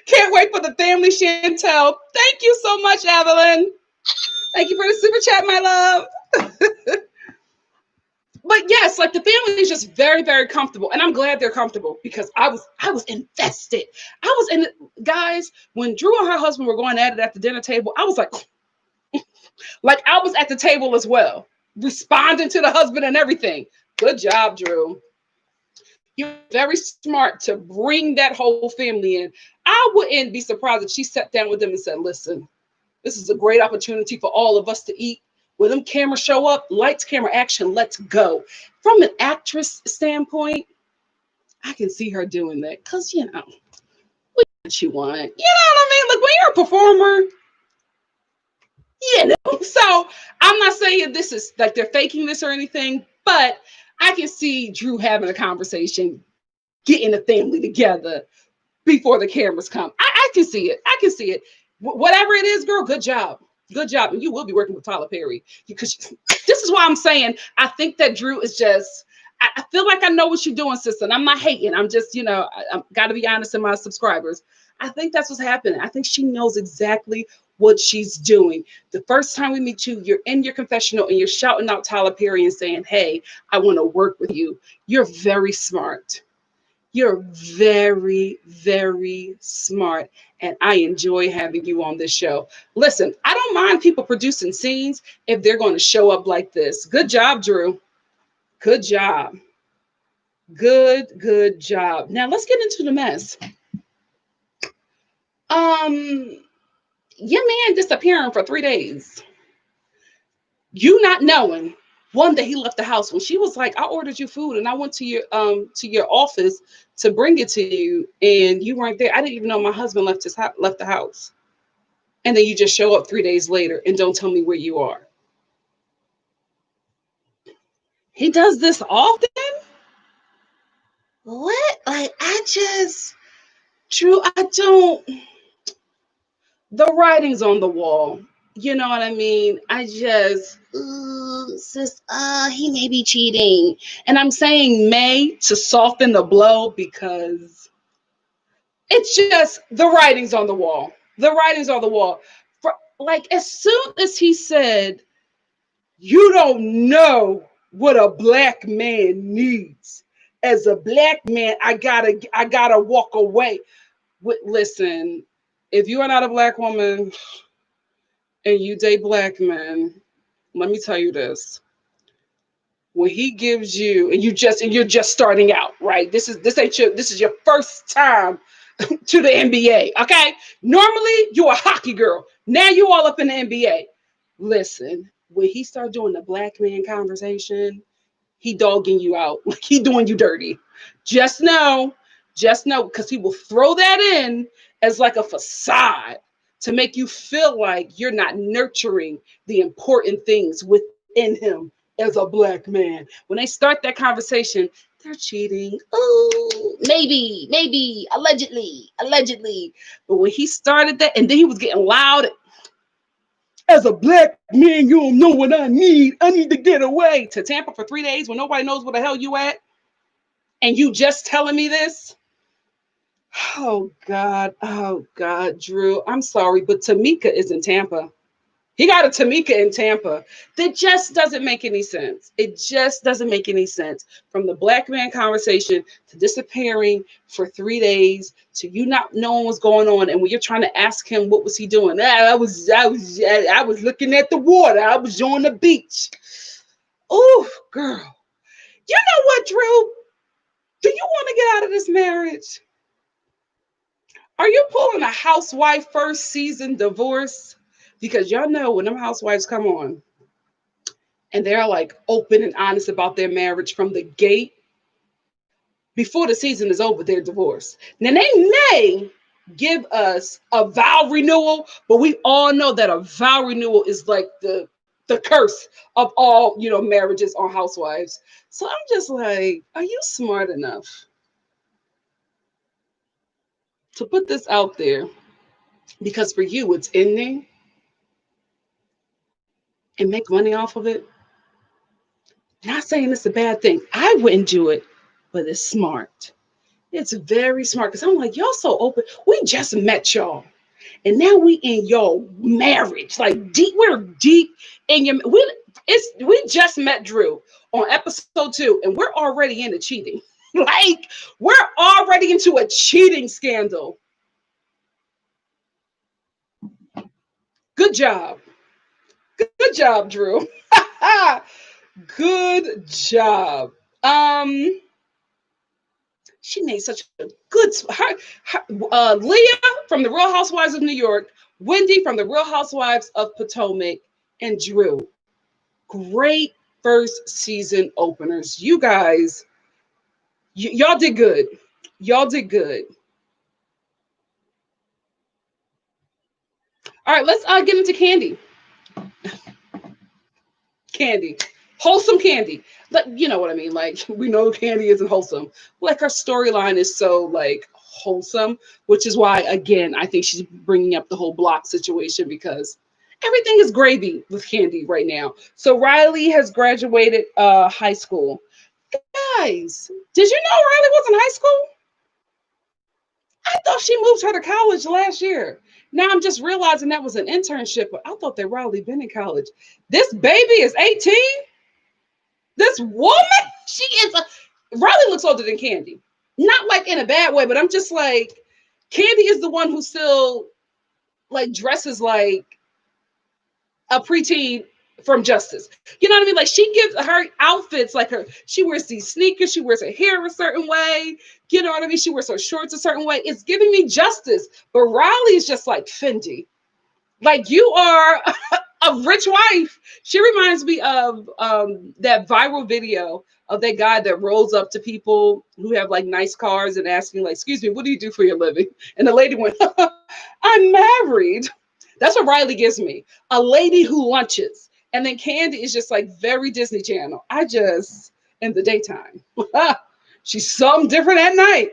Can't wait for the family Chantel. Thank you so much, Evelyn. Thank you for the super chat, my love. But yes, like the family is just very, very comfortable. And I'm glad they're comfortable because I was invested. I was in it. Guys, when Drew and her husband were going at it at the dinner table, I was like I was at the table as well, responding to the husband and everything. Good job, Drew. You're very smart to bring that whole family in. I wouldn't be surprised if she sat down with them and said, listen, this is a great opportunity for all of us to eat. When them cameras show up, lights, camera, action, let's go. From an actress standpoint, I can see her doing that because, what you want. You know what I mean? Like when you're a performer, So I'm not saying this is like they're faking this or anything, but I can see Drew having a conversation, getting the family together before the cameras come. I can see it. I can see it. Whatever it is, girl, good job. Good job. And you will be working with Tyler Perry because this is why I'm saying I think that Drew is just, I feel like I know what you're doing, sister. And I'm not hating. I'm just, I got to be honest in my subscribers. I think that's what's happening. I think she knows exactly what she's doing. The first time we meet you, you're in your confessional and you're shouting out Tyler Perry and saying, hey, I want to work with you. You're very smart. You're very, very smart. And I enjoy having you on this show. Listen, I don't mind people producing scenes if they're going to show up like this. Good job, Drew. Good job. Good job. Now let's get into the mess. Your man disappearing for 3 days. You not knowing. One day he left the house when she was like, I ordered you food and I went to your office to bring it to you and you weren't there. I didn't even know my husband left the house. And then you just show up 3 days later and don't tell me where you are. He does this often? What? Like Drew, the writing's on the wall. You know what I mean? Sis, he may be cheating. And I'm saying may to soften the blow because it's just the writing's on the wall. The writing's on the wall. Like as soon as he said, you don't know what a black man needs. As a black man, I gotta walk away. Listen, if you are not a black woman and you date black men, let me tell you this. When he gives you, and you're just starting out, right? This is your first time to the NBA. Okay. Normally you're a hockey girl. Now you all up in the NBA. Listen, when he start doing the black man conversation, he dogging you out. Like he doing you dirty. Just know, because he will throw that in as like a facade to make you feel like you're not nurturing the important things within him as a black man. When they start that conversation, they're cheating. Oh, maybe, allegedly. But when he started that, and then he was getting loud, as a black man, you don't know what I need. I need to get away to Tampa for 3 days when nobody knows where the hell you at. And you just telling me this? Oh God, Drew. I'm sorry, but Tamika is in Tampa. He got a Tamika in Tampa. That just doesn't make any sense. It just doesn't make any sense. From the black man conversation to disappearing for 3 days to you not knowing what's going on, and when you're trying to ask him what was he doing, I was looking at the water. I was on the beach. Oh, girl. You know what, Drew? Do you want to get out of this marriage? Are you pulling a housewife first season divorce? Because y'all know when them housewives come on and they're like open and honest about their marriage from the gate, before the season is over, they're divorced. Now they may give us a vow renewal, but we all know that a vow renewal is like the curse of all marriages on Housewives. So I'm just like, are you smart enough to put this out there? Because for you, it's ending and make money off of it. Not saying it's a bad thing. I wouldn't do it, but it's smart. It's very smart because I'm like, y'all so open. We just met y'all. And now we in your marriage. Like deep, we're deep in your we just met Drew on episode 2, and we're already into cheating. Like we're already into a cheating scandal. Good job. Good job, Drew. Good job. She made such a good Leah from the Real Housewives of New York, Wendy from the Real Housewives of Potomac, and Drew. Great first season openers. You guys, y'all did good. Y'all did good. All right, let's get into Candy. Candy. Wholesome Candy. But you know what I mean? Like, we know Candy isn't wholesome. Like, her storyline is so, like, wholesome, which is why, again, I think she's bringing up the whole block situation because everything is gravy with Candy right now. So Riley has graduated high school. Guys, did you know Riley was in high school? I thought she moved her to college last year. Now I'm just realizing that was an internship, but I thought that Riley been in college. This baby is 18. This woman, she is Riley looks older than Candy. Not like in a bad way, but I'm just like, Candy is the one who still like dresses like a preteen from Justice. You know what I mean? Like she gives her outfits like she wears these sneakers, she wears her hair a certain way. You know what I mean? She wears her shorts a certain way. It's giving me Justice. But Riley is just like Fendi. Like you are a rich wife. She reminds me of that viral video of that guy that rolls up to people who have like nice cars and asking like, excuse me, what do you do for your living? And the lady went, I'm married. That's what Riley gives me. A lady who lunches. And then Candy is just like very Disney Channel. In the daytime. She's something different at night.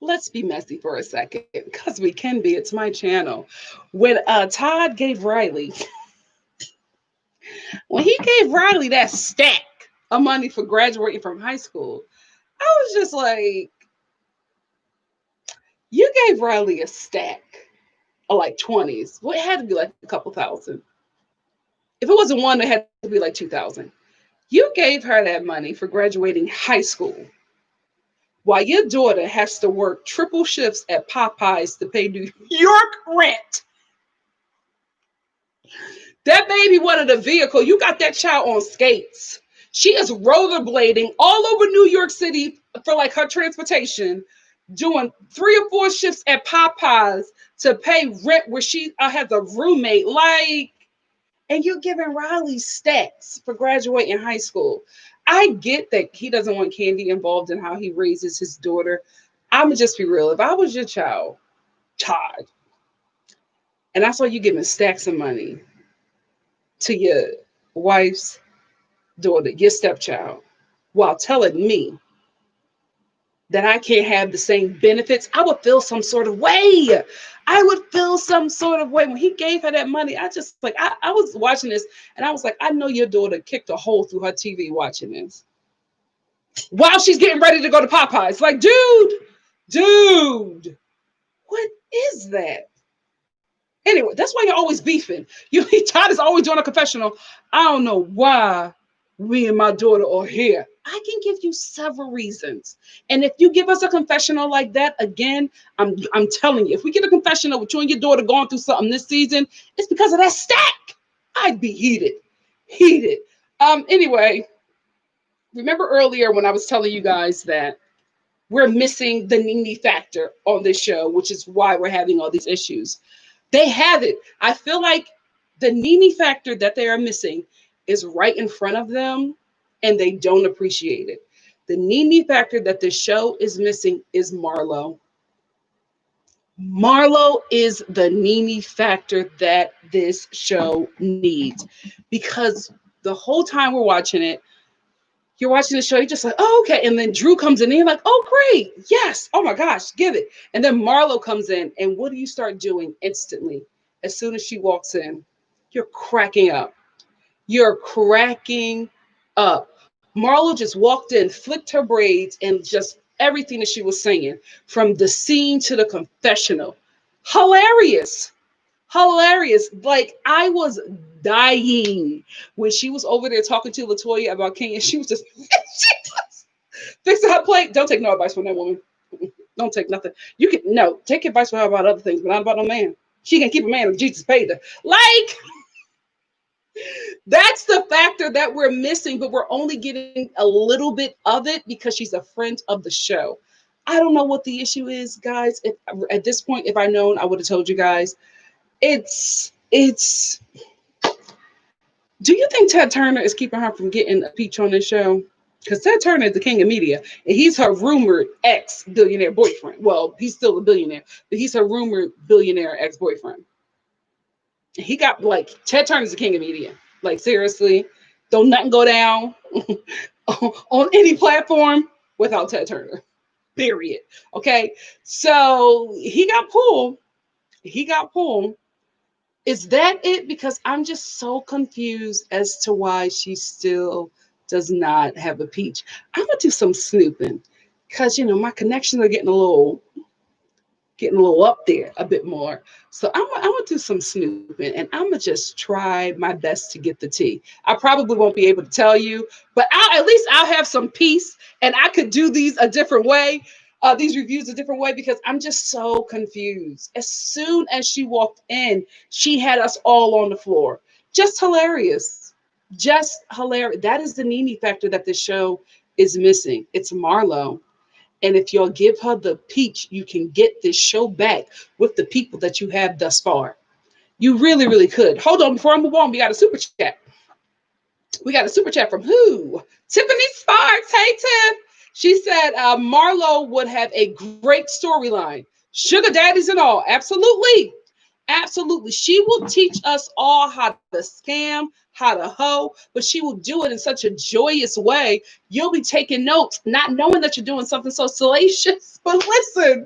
Let's be messy for a second because we can be. It's my channel. When Todd gave Riley, when he gave Riley that stack of money for graduating from high school, I was just like, you gave Riley a stack of like 20s. Well, it had to be like a couple thousand. If it wasn't one, it had to be like 2,000. You gave her that money for graduating high school while your daughter has to work triple shifts at Popeyes to pay New York rent. That baby wanted a vehicle. You got that child on skates. She is rollerblading all over New York City for like her transportation, doing 3 or 4 shifts at Popeyes to pay rent where she has a roommate. Like, and you're giving Riley stacks for graduating high school. I get that he doesn't want Candy involved in how he raises his daughter. I'm gonna just be real. If I was your child, Todd, and I saw you giving stacks of money to your wife's daughter, your stepchild, while telling me that I can't have the same benefits, I would feel some sort of way. I would feel some sort of way. When he gave her that money, I just like, I was watching this and I was like, I know your daughter kicked a hole through her TV watching this while she's getting ready to go to Popeyes. Like, dude, what is that? Anyway, that's why you're always beefing. Todd is always doing a confessional. I don't know why me and my daughter are here. I can give you several reasons. And if you give us a confessional like that again, I'm telling you, if we get a confessional with you and your daughter going through something this season, it's because of that stack. I'd be heated. Anyway, remember earlier when I was telling you guys that we're missing the Nene factor on this show, which is why we're having all these issues. They have it. I feel like the Nene factor that they are missing is right in front of them and they don't appreciate it. The Nene factor that the show is missing is Marlo. Marlo is the Nene factor that this show needs, because the whole time we're watching it, you're watching the show, you're just like, oh, okay. And then Drew comes in and you're like, oh, great. Yes. Oh my gosh, give it. And then Marlo comes in. And what do you start doing instantly? As soon as she walks in, you're cracking up. You're cracking up. Marlo just walked in, flicked her braids, and just everything that she was saying, from the scene to the confessional. Hilarious. Like, I was dying when she was over there talking to Latoya about Kenya. She was just fixing her plate. Don't take no advice from that woman. Don't take nothing. You can take advice from her about other things, but not about no man. She can keep a man if Jesus paid her. Like, that's the factor that we're missing, but we're only getting a little bit of it because she's a friend of the show. I don't know what the issue is, guys. If at this point, if I'd known, I would have told you guys. It's Do you think Ted Turner is keeping her from getting a peach on this show? Because Ted Turner is the king of media, and he's her rumored ex-billionaire boyfriend. Well, he's still a billionaire, but he's her rumored billionaire ex-boyfriend. He got, like, Ted Turner's the king of media. Like, seriously, don't nothing go down on any platform without Ted Turner. Period. Okay, so he got pulled. Is that it? Because I'm just so confused as to why she still does not have a peach. I'm gonna do some snooping because my connections are getting a little up there a bit more. So I'm gonna do some snooping and I'm gonna just try my best to get the tea. I probably won't be able to tell you, but at least I'll have some peace and I could do these a different way. These reviews a different way, because I'm just so confused. As soon as she walked in, she had us all on the floor. Just hilarious. Just hilarious. That is the Nene factor that the show is missing. It's Marlo. And if you'll give her the peach, you can get this show back with the people that you have thus far. You really, really could. Hold on, before I move on, we got a super chat. We got a super chat from who? Tiffany Sparks. Hey, Tiff. She said Marlo would have a great storyline. Sugar daddies and all. Absolutely. Absolutely. She will teach us all how to scam, how to hoe, but she will do it in such a joyous way. You'll be taking notes, not knowing that you're doing something so salacious. But listen,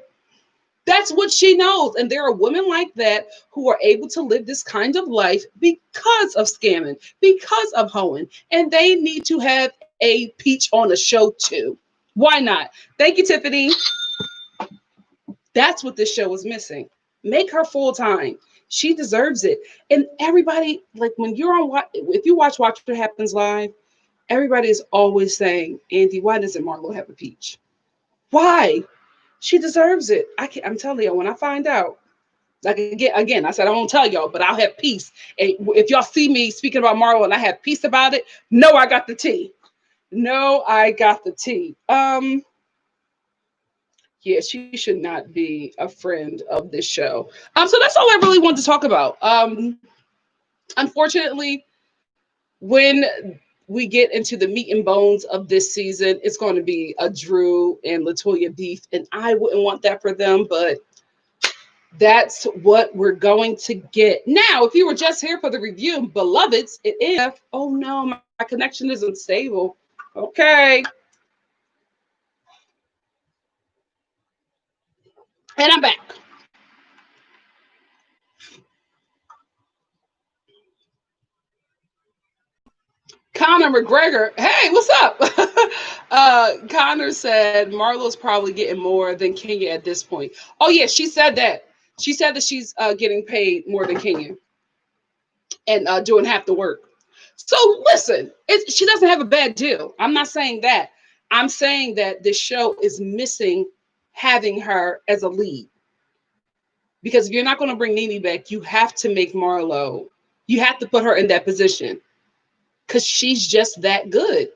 that's what she knows. And there are women like that who are able to live this kind of life because of scamming, because of hoeing. And they need to have a peach on a show too. Why not? Thank you, Tiffany. That's what this show is missing. Make her full time. She deserves it. And everybody, like, when you're on, if you watch What Happens Live, everybody is always saying, Andy, why doesn't Marlo have a peach? Why? She deserves it. I'm telling you, when I find out, Like again, I said I won't tell y'all, but I'll have peace. And if y'all see me speaking about Marlo and I have peace about it, no, I got the tea. No, I got the tea. Yeah, she should not be a friend of this show. So that's all I really wanted to talk about. Unfortunately, when we get into the meat and bones of this season, it's going to be a Drew and Latoya beef, and I wouldn't want that for them, but that's what we're going to get. Now, if you were just here for the review, beloveds, it is. Oh no, my connection is unstable. Okay. And I'm back. Conor McGregor, hey, what's up? Conor said Marlo's probably getting more than Kenya at this point. Oh yeah, she said that. She said that she's getting paid more than Kenya and doing half the work. So listen, she doesn't have a bad deal. I'm not saying that. I'm saying that this show is missing having her as a lead. Because if you're not going to bring Nene back, you have to make Marlo, you have to put her in that position because she's just that good.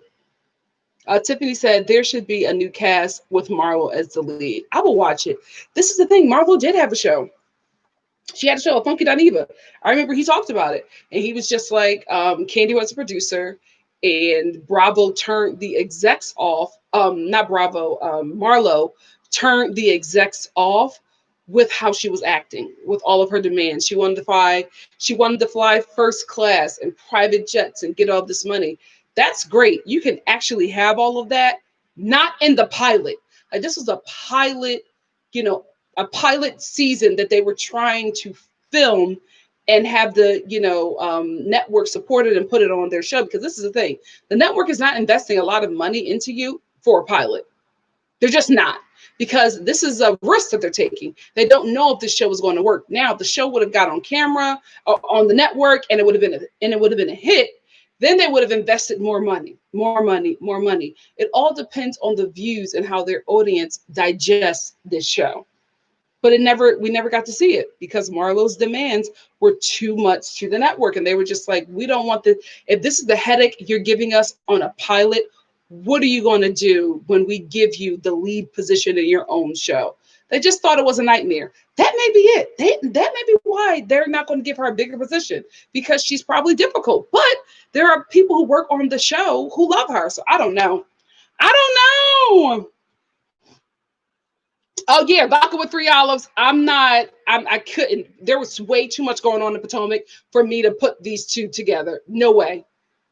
Tiffany said there should be a new cast with Marlo as the lead. I will watch it. This is the thing. Marlo did have a show. She had a show, Funky Dineva. I remember he talked about it. And he was just like, Candy was a producer and Bravo turned the execs off. Not Bravo, Marlo turned the execs off with how she was acting, with all of her demands. She wanted to fly first class and private jets and get all this money. That's great. You can actually have all of that, not in the pilot. Like this was a pilot, you know, a pilot season that they were trying to film and have the network support it and put it on their show, because this is the thing, the network is not investing a lot of money into you for a pilot. They're just not, because this is a risk that they're taking. They don't know if this show is going to work. Now, if the show would have got on camera or on the network and it would have been a hit, then they would have invested more money. It all depends on the views and how their audience digests this show. But we never got to see it because Marlo's demands were too much to the network. And they were just like, we don't want this. If this is the headache you're giving us on a pilot, what are you going to do when we give you the lead position in your own show? They just thought it was a nightmare. That may be it. That may be why they're not going to give her a bigger position, because she's probably difficult. But there are people who work on the show who love her. So I don't know. Oh yeah, vodka with 3 olives. I couldn't. There was way too much going on in Potomac for me to put these two together. No way.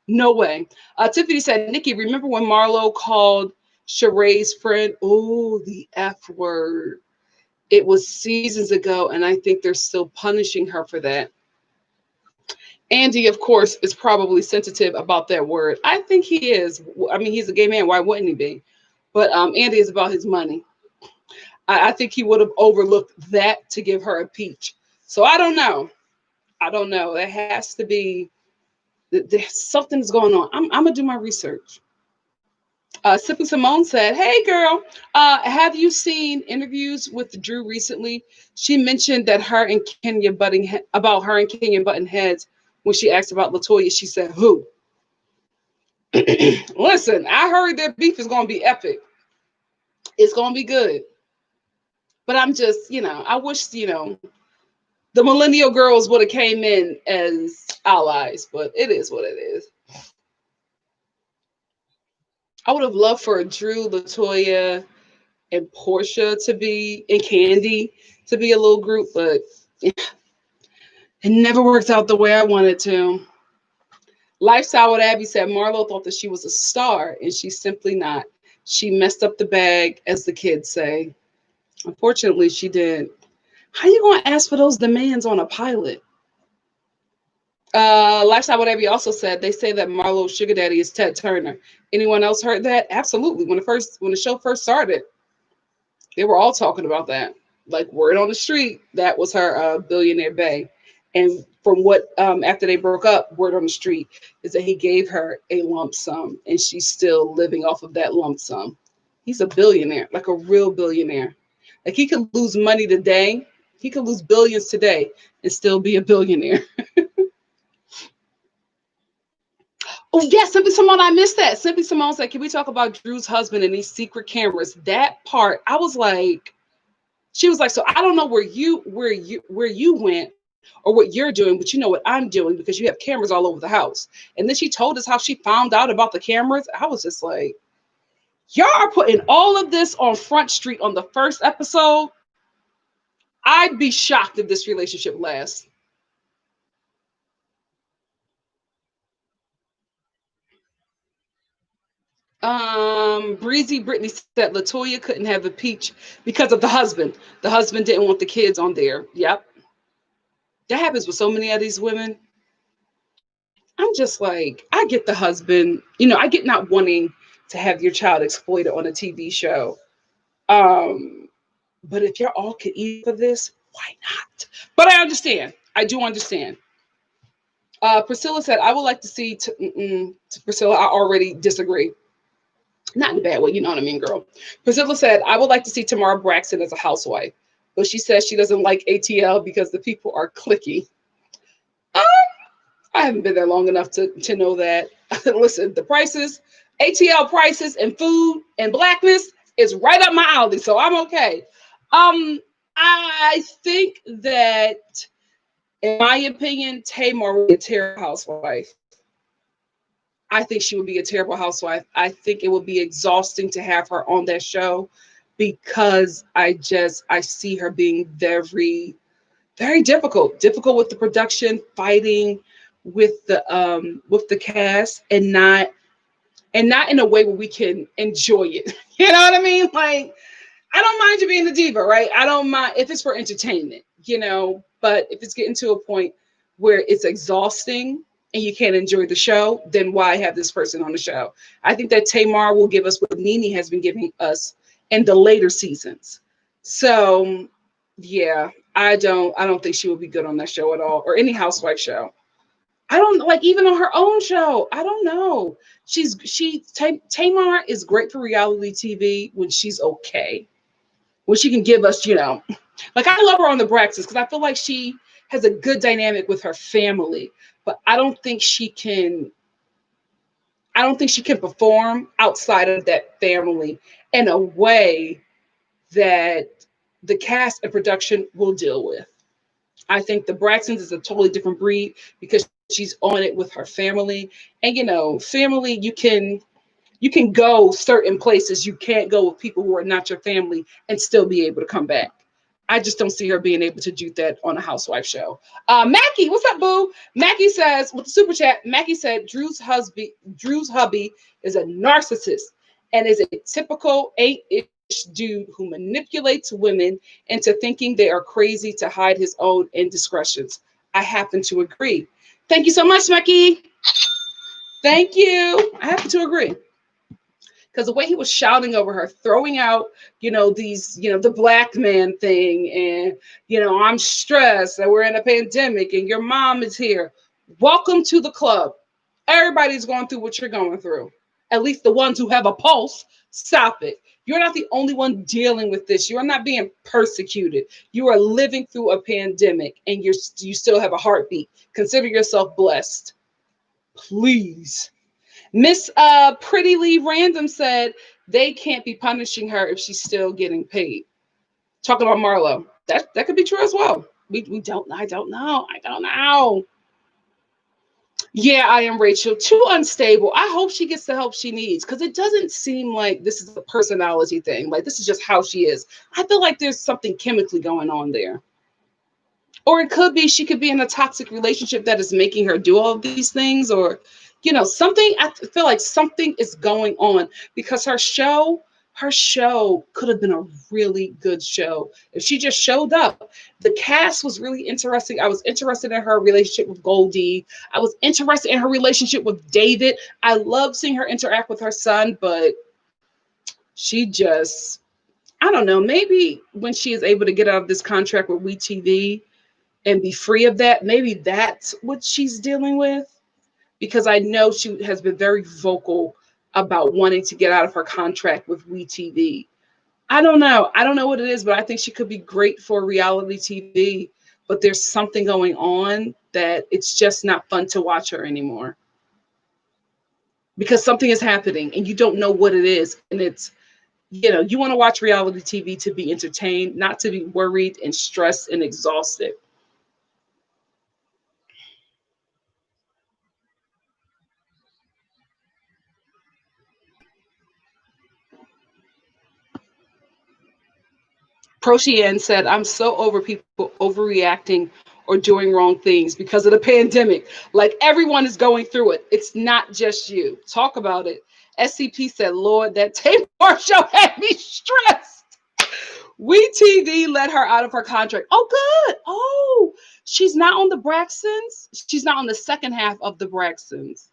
No way. Tiffany said, Nikki, remember when Marlo called Sheree's friend? Oh, the F word. It was seasons ago, and I think they're still punishing her for that. Andy, of course, is probably sensitive about that word. I think he is. I mean, he's a gay man. Why wouldn't he be? But Andy is about his money. I think he would have overlooked that to give her a peach. So I don't know. There has to be, something's going on. I'm going to do my research. Sipping Simone said, hey girl, have you seen interviews with Drew recently? She mentioned that her and Kenya butting heads when she asked about Latoya. She said, who? Listen, I heard their beef is going to be epic. It's going to be good. But I'm just, I wish, the millennial girls would have came in as allies, but it is what it is. I would have loved for Drew, Latoya, and Portia to be, and Candy to be a little group, but it never worked out the way I wanted to. Lifestyle with Abby said Marlo thought that she was a star, and she's simply not. She messed up the bag, as the kids say. Unfortunately, she did. How you going to ask for those demands on a pilot? Lifestyle with Abby also said they say that Marlo's sugar daddy is Ted Turner. Anyone else heard that? Absolutely. When the show first started, they were all talking about that. Like word on the street, that was her billionaire bae. And from what after they broke up, word on the street is that he gave her a lump sum, and she's still living off of that lump sum. He's a billionaire, like a real billionaire. Like he could lose money today, He could lose billions today and still be a billionaire. Oh, yes, Simply Simone, I missed that. Simply Simone said, can we talk about Drew's husband and these secret cameras? That part, I was like, she was like, so I don't know where you went or what you're doing, but you know what I'm doing because you have cameras all over the house. And then she told us how she found out about the cameras. I was just like, y'all are putting all of this on Front Street on the first episode. I'd be shocked if this relationship lasts. Breezy Brittany said Latoya couldn't have a peach because of the husband. The husband didn't want the kids on there. Yep. That happens with so many of these women. I'm just like, I get the husband, I get not wanting to have your child exploited on a TV show. Um, but if y'all all could eat for this, why not? But I understand. I do understand. Priscilla said, I would like to see, Priscilla, I already disagree. Not in a bad way, you know what I mean, girl. Priscilla said, I would like to see Tamara Braxton as a housewife, but she says she doesn't like ATL because the people are cliquey. Um, I haven't been there long enough to know that. Listen, the prices, ATL prices and food and blackness is right up my alley, so I'm okay. I think that, in my opinion, Tamar would be a terrible housewife. I think she would be a terrible housewife. I think it would be exhausting to have her on that show because I see her being very, very difficult with the production, fighting with the cast, and not in a way where we can enjoy it. You know what I mean? Like, I don't mind you being the diva, right? I don't mind if it's for entertainment, but if it's getting to a point where it's exhausting and you can't enjoy the show, then why have this person on the show? I think that Tamar will give us what Nene has been giving us in the later seasons. So yeah, I don't think she would be good on that show at all, or any housewife show. I don't like, even on her own show. I don't know. Tamar is great for reality TV when she's okay, when she can give us, like, I love her on the Braxtons because I feel like she has a good dynamic with her family, but I don't think she can perform outside of that family in a way that the cast and production will deal with. I think the Braxtons is a totally different breed because she's on it with her family. And family, you can go certain places you can't go with people who are not your family and still be able to come back. I just don't see her being able to do that on a housewife show. Mackie, what's up, boo? Mackie says, with the super chat, Mackie said Drew's hubby is a narcissist and is a typical 8-ish dude who manipulates women into thinking they are crazy to hide his own indiscretions. I happen to agree. Thank you so much, Mackie. Thank you. I happen to agree. Because the way he was shouting over her, throwing out, the black man thing, and, I'm stressed that we're in a pandemic and your mom is here. Welcome to the club. Everybody's going through what you're going through. At least the ones who have a pulse. Stop it. You're not the only one dealing with this. You're not being persecuted. You are living through a pandemic and you still have a heartbeat. Consider yourself blessed. Please. Miss Pretty Lee Random said they can't be punishing her if she's still getting paid. Talking about Marlo. That could be true as well. We don't, I don't know. I don't know. Yeah, I am Rachel. Too unstable. I hope she gets the help she needs because it doesn't seem like this is a personality thing. Like, this is just how she is. I feel like there's something chemically going on there. Or it could be she could be in a toxic relationship that is making her do all of these things, or something. I feel like something is going on because her show could have been a really good show if she just showed up. The cast was really interesting. I was interested in her relationship with Goldie. I was interested in her relationship with David. I love seeing her interact with her son, but she just, I don't know, maybe when she is able to get out of this contract with WeTV and be free of that, maybe that's what she's dealing with. Because I know she has been very vocal about wanting to get out of her contract with WeTV. I don't know. I don't know what it is, but I think she could be great for reality TV. But there's something going on that it's just not fun to watch her anymore because something is happening and you don't know what it is. And it's, you want to watch reality TV to be entertained, not to be worried and stressed and exhausted. Protian said, I'm so over people overreacting or doing wrong things because of the pandemic. Like everyone is going through it. It's not just you. Talk about it. SCP said, Lord, that Tamar show had me stressed. We TV let her out of her contract. Oh, good. Oh, she's not on the Braxtons. She's not on the second half of the Braxtons.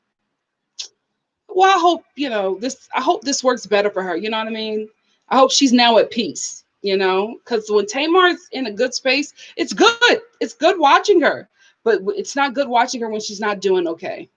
Well, I hope, I hope this works better for her. You know what I mean? I hope she's now at peace, because when Tamar's in a good space, it's good. It's good watching her, but it's not good watching her when she's not doing okay.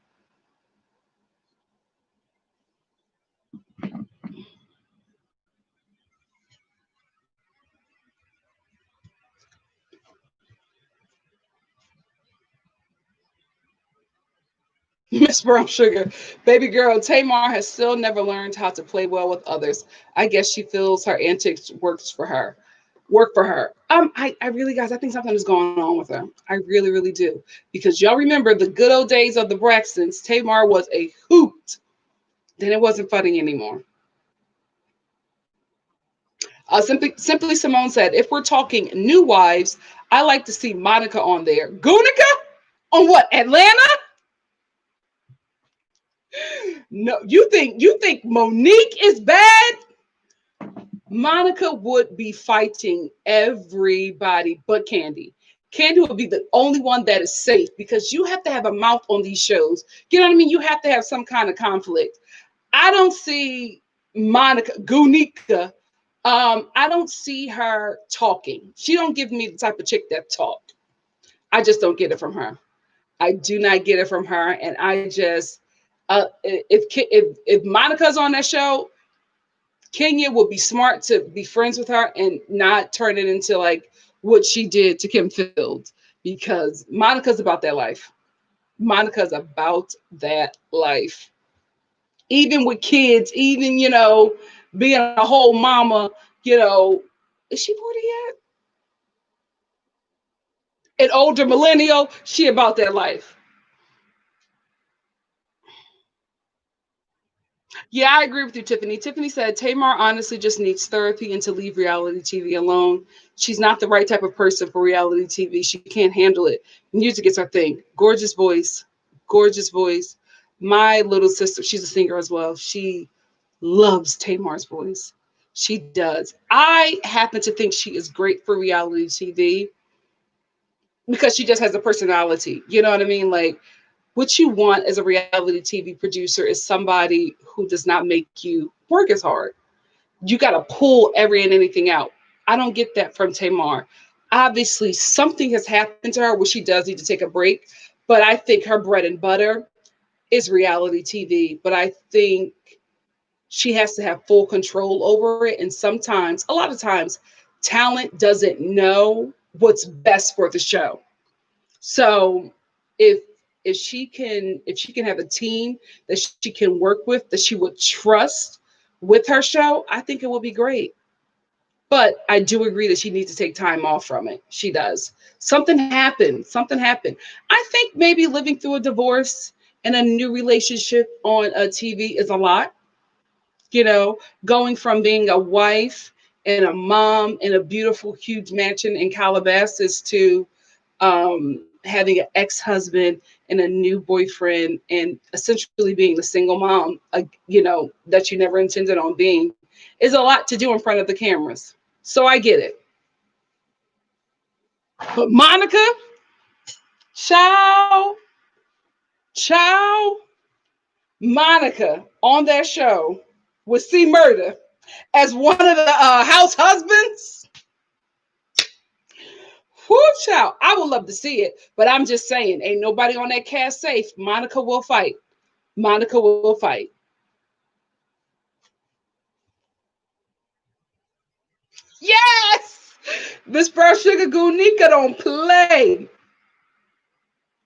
Miss Brown Sugar, baby girl, Tamar has still never learned how to play well with others. I guess she feels her antics work for her. I really, guys, I think something is going on with her. I really, really do. Because y'all remember the good old days of the Braxtons, Tamar was a hoot. Then it wasn't funny anymore. Simply Simone said, if we're talking new wives, I like to see Monica on there. Gunica? On what? Atlanta? No, you think Monique is bad? Monica would be fighting everybody but Candy. Candy would be the only one that is safe because you have to have a mouth on these shows. You know what I mean? You have to have some kind of conflict. I don't see Monica Gunica. I don't see her talking. She don't give me the type of chick that talk. I just don't get it from her. I do not get it from her, and I just if Monica's on that show, Kenya would be smart to be friends with her and not turn it into like what she did to Kim Fields because Monica's about that life. Monica's about that life. Even with kids, even, being a whole mama, is she 40 yet? An older millennial, she about that life. Yeah, I agree with you, Tiffany. Tiffany said Tamar honestly just needs therapy and to leave reality TV alone. She's not the right type of person for reality TV. She can't handle it. Music is her thing. Gorgeous voice. Gorgeous voice. My little sister, she's a singer as well. She loves Tamar's voice. She does. I happen to think she is great for reality TV because she just has a personality. You know what I mean? Like, what you want as a reality TV producer is somebody who does not make you work as hard. You got to pull every and anything out. I don't get that from Tamar. Obviously, something has happened to her where she does need to take a break, but I think her bread and butter is reality TV. But I think she has to have full control over it. And sometimes, a lot of times, talent doesn't know what's best for the show. So if if she can have a team that she can work with that she would trust with her show, I think it will be great. But I do agree that she needs to take time off from it. She does. Something happened. Something happened. I think maybe living through a divorce and a new relationship on a TV is a lot. Going from being a wife and a mom in a beautiful, huge mansion in Calabasas to having an ex-husband and a new boyfriend and essentially being the single mom, that you never intended on being, is a lot to do in front of the cameras. So I get it. But Monica, ciao, ciao, Monica on that show with C Murder as one of the house husbands. Whoo, child. I would love to see it, but I'm just saying, ain't nobody on that cast safe. Monica will fight. Monica will fight. This brown sugar Gunika don't play.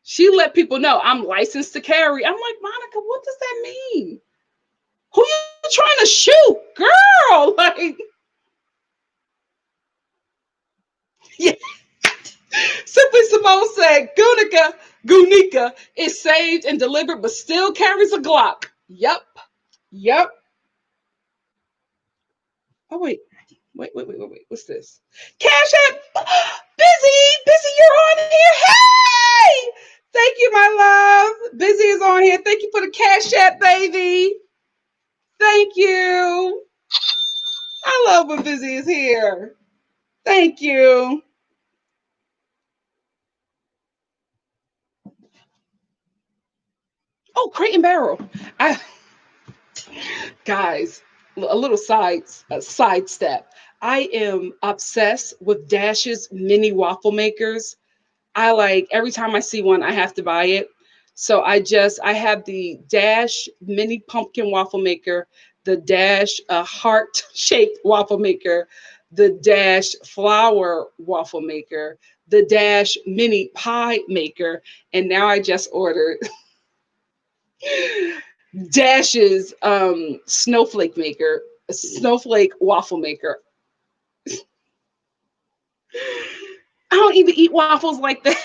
She let people know I'm licensed to carry. I'm like, Monica, what does that mean? Who you trying to shoot, girl? Like, yeah. Simply Simone said, Gunika is saved and delivered, but still carries a Glock. Yep. Yep. Oh, wait. What's this? Cash App. Busy, you're on here. Hey! Thank you, my love. Busy is on here. Thank you for the Cash App, baby. Thank you. I love when Busy is here. Thank you. Oh, Crate and Barrel. I guys, a little sidestep. I am obsessed with Dash's mini waffle makers. I like every time I see one, I have to buy it. So I have the Dash mini pumpkin waffle maker, the Dash heart shaped waffle maker, the Dash flower waffle maker, the Dash mini pie maker, and now I just ordered Dash's snowflake maker, a snowflake waffle maker. I don't even eat waffles like that.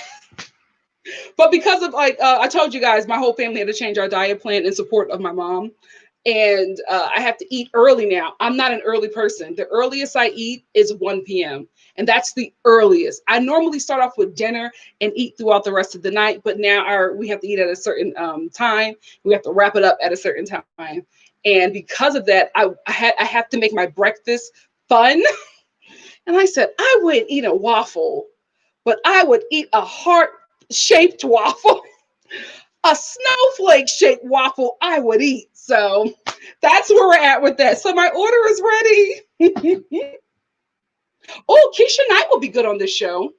But because of like I told you guys, my whole family had to change our diet plan in support of my mom. And I have to eat early now. I'm not an early person. The earliest I eat is 1 p.m. And that's the earliest. I normally start off with dinner and eat throughout the rest of the night, but now we have to eat at a certain time. We have to wrap it up at a certain time. And because of that, I have to make my breakfast fun. And I said, I wouldn't eat a waffle, but I would eat a heart-shaped waffle. A snowflake shaped waffle I would eat. So that's where we're at with that. So my order is ready. Oh, Keisha Knight will be good on this show.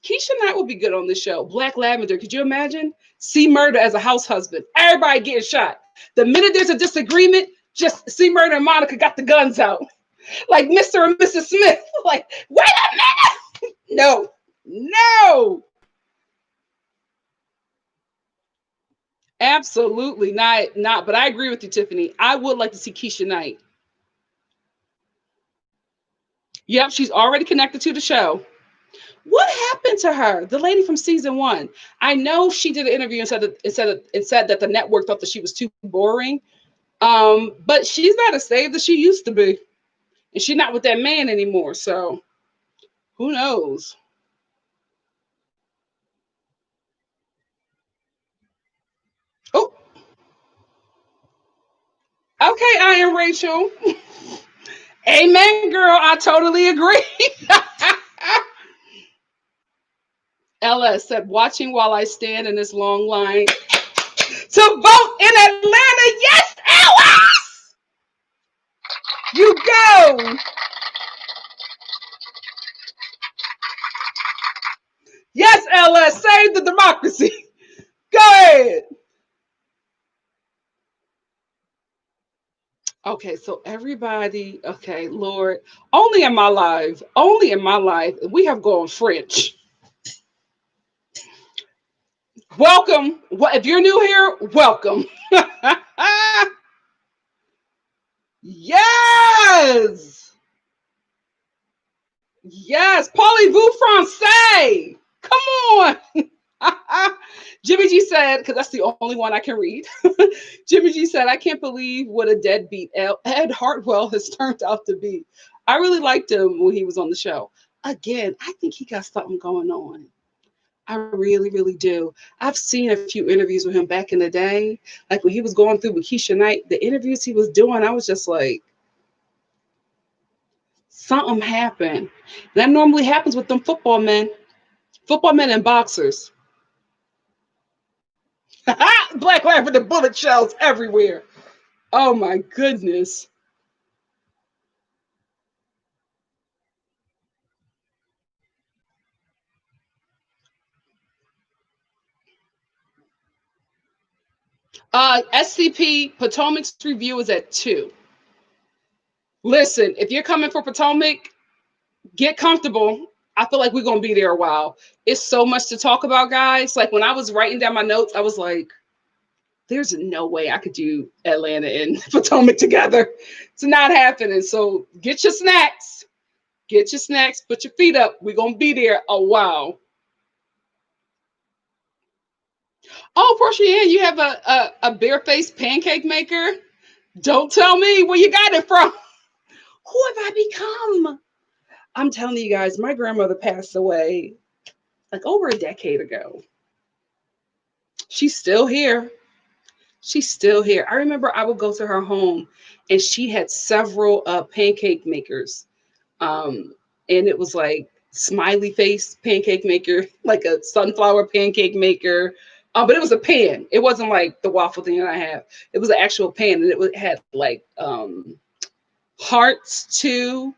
Keisha Knight will be good on this show. Black Lavender, could you imagine? C Murder as a house husband. Everybody getting shot. The minute there's a disagreement, just C Murder and Monica got the guns out. Like Mr. and Mrs. Smith. Like, wait a minute. No. Absolutely not. But I agree with you, Tiffany. I would like to see Keisha Knight. Yep, she's already connected to the show. What happened to her? The lady from season 1. I know she did an interview and said that the network thought that she was too boring. But she's not as saved as she used to be, and she's not with that man anymore. So who knows? Oh, okay, I am Rachel. Amen, girl. I totally agree. LS said, watching while I stand in this long line to vote in Atlanta. Yes, LS! You go. Yes, LS, save the democracy. Go ahead. Okay, so everybody, okay, Lord, only in my life, we have gone French. Welcome. If you're new here, welcome. Yes. Yes. Parlez-vous français? Come on. Jimmy G said, because that's the only one I can read. Jimmy G said, I can't believe what a deadbeat Ed Hartwell has turned out to be. I really liked him when he was on the show. Again, I think he got something going on. I really, really do. I've seen a few interviews with him back in the day. Like when he was going through with Keisha Knight, the interviews he was doing, I was just like, something happened. That normally happens with them football men and boxers. Black life with the bullet shells everywhere. Oh my goodness. SCP Potomac's review is at 2. Listen, if you're coming for Potomac, Get comfortable. I feel like we're gonna be there a while. It's so much to talk about, guys. Like when I was writing down my notes, I was like, there's no way I could do Atlanta and Potomac together. It's not happening. So get your snacks. Get your snacks, put your feet up. We're gonna be there a while. Oh, Portia, yeah, you have a bare-faced pancake maker. Don't tell me where you got it from. Who have I become? I'm telling you guys, my grandmother passed away like over a decade ago. She's still here. She's still here. I remember I would go to her home and she had several pancake makers. Um, and it was like smiley face pancake maker, like a sunflower pancake maker. But it was a pan. It wasn't like the waffle thing that I have. It was an actual pan, and had like hearts too.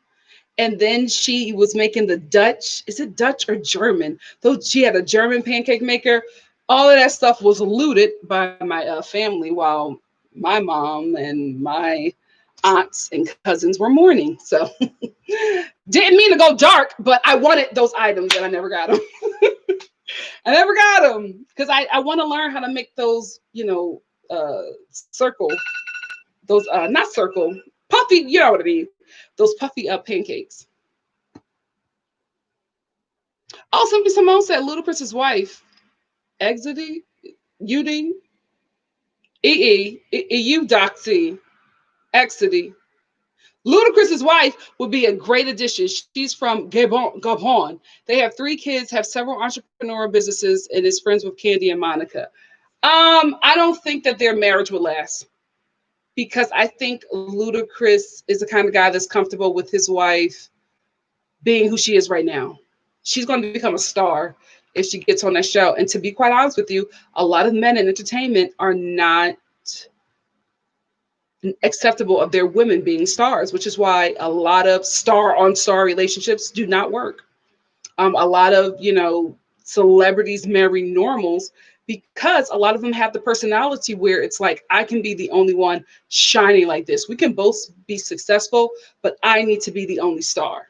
And then she was making the Dutch. Is it Dutch or German? Though she had a German pancake maker. All of that stuff was looted by my family while my mom and my aunts and cousins were mourning. So didn't mean to go dark, but I wanted those items and I never got them. I never got them because I want to learn how to make those, circle, those, not circle, puffy, you know what I mean? Those puffy pancakes. Oh, somebody Simone said Ludacris's wife, Exity, UD, EU, Doxy, Exity. Ludacris's wife would be a great addition. She's from Gabon. They have 3 kids, have several entrepreneurial businesses, and is friends with Candy and Monica. I don't think that their marriage would last because I think Ludacris is the kind of guy that's comfortable with his wife being who she is right now. She's going to become a star if she gets on that show. And to be quite honest with you, a lot of men in entertainment are not acceptable of their women being stars, which is why a lot of star on star relationships do not work. A lot of, celebrities marry normals because a lot of them have the personality where it's like, I can be the only one shining like this. We can both be successful, but I need to be the only star.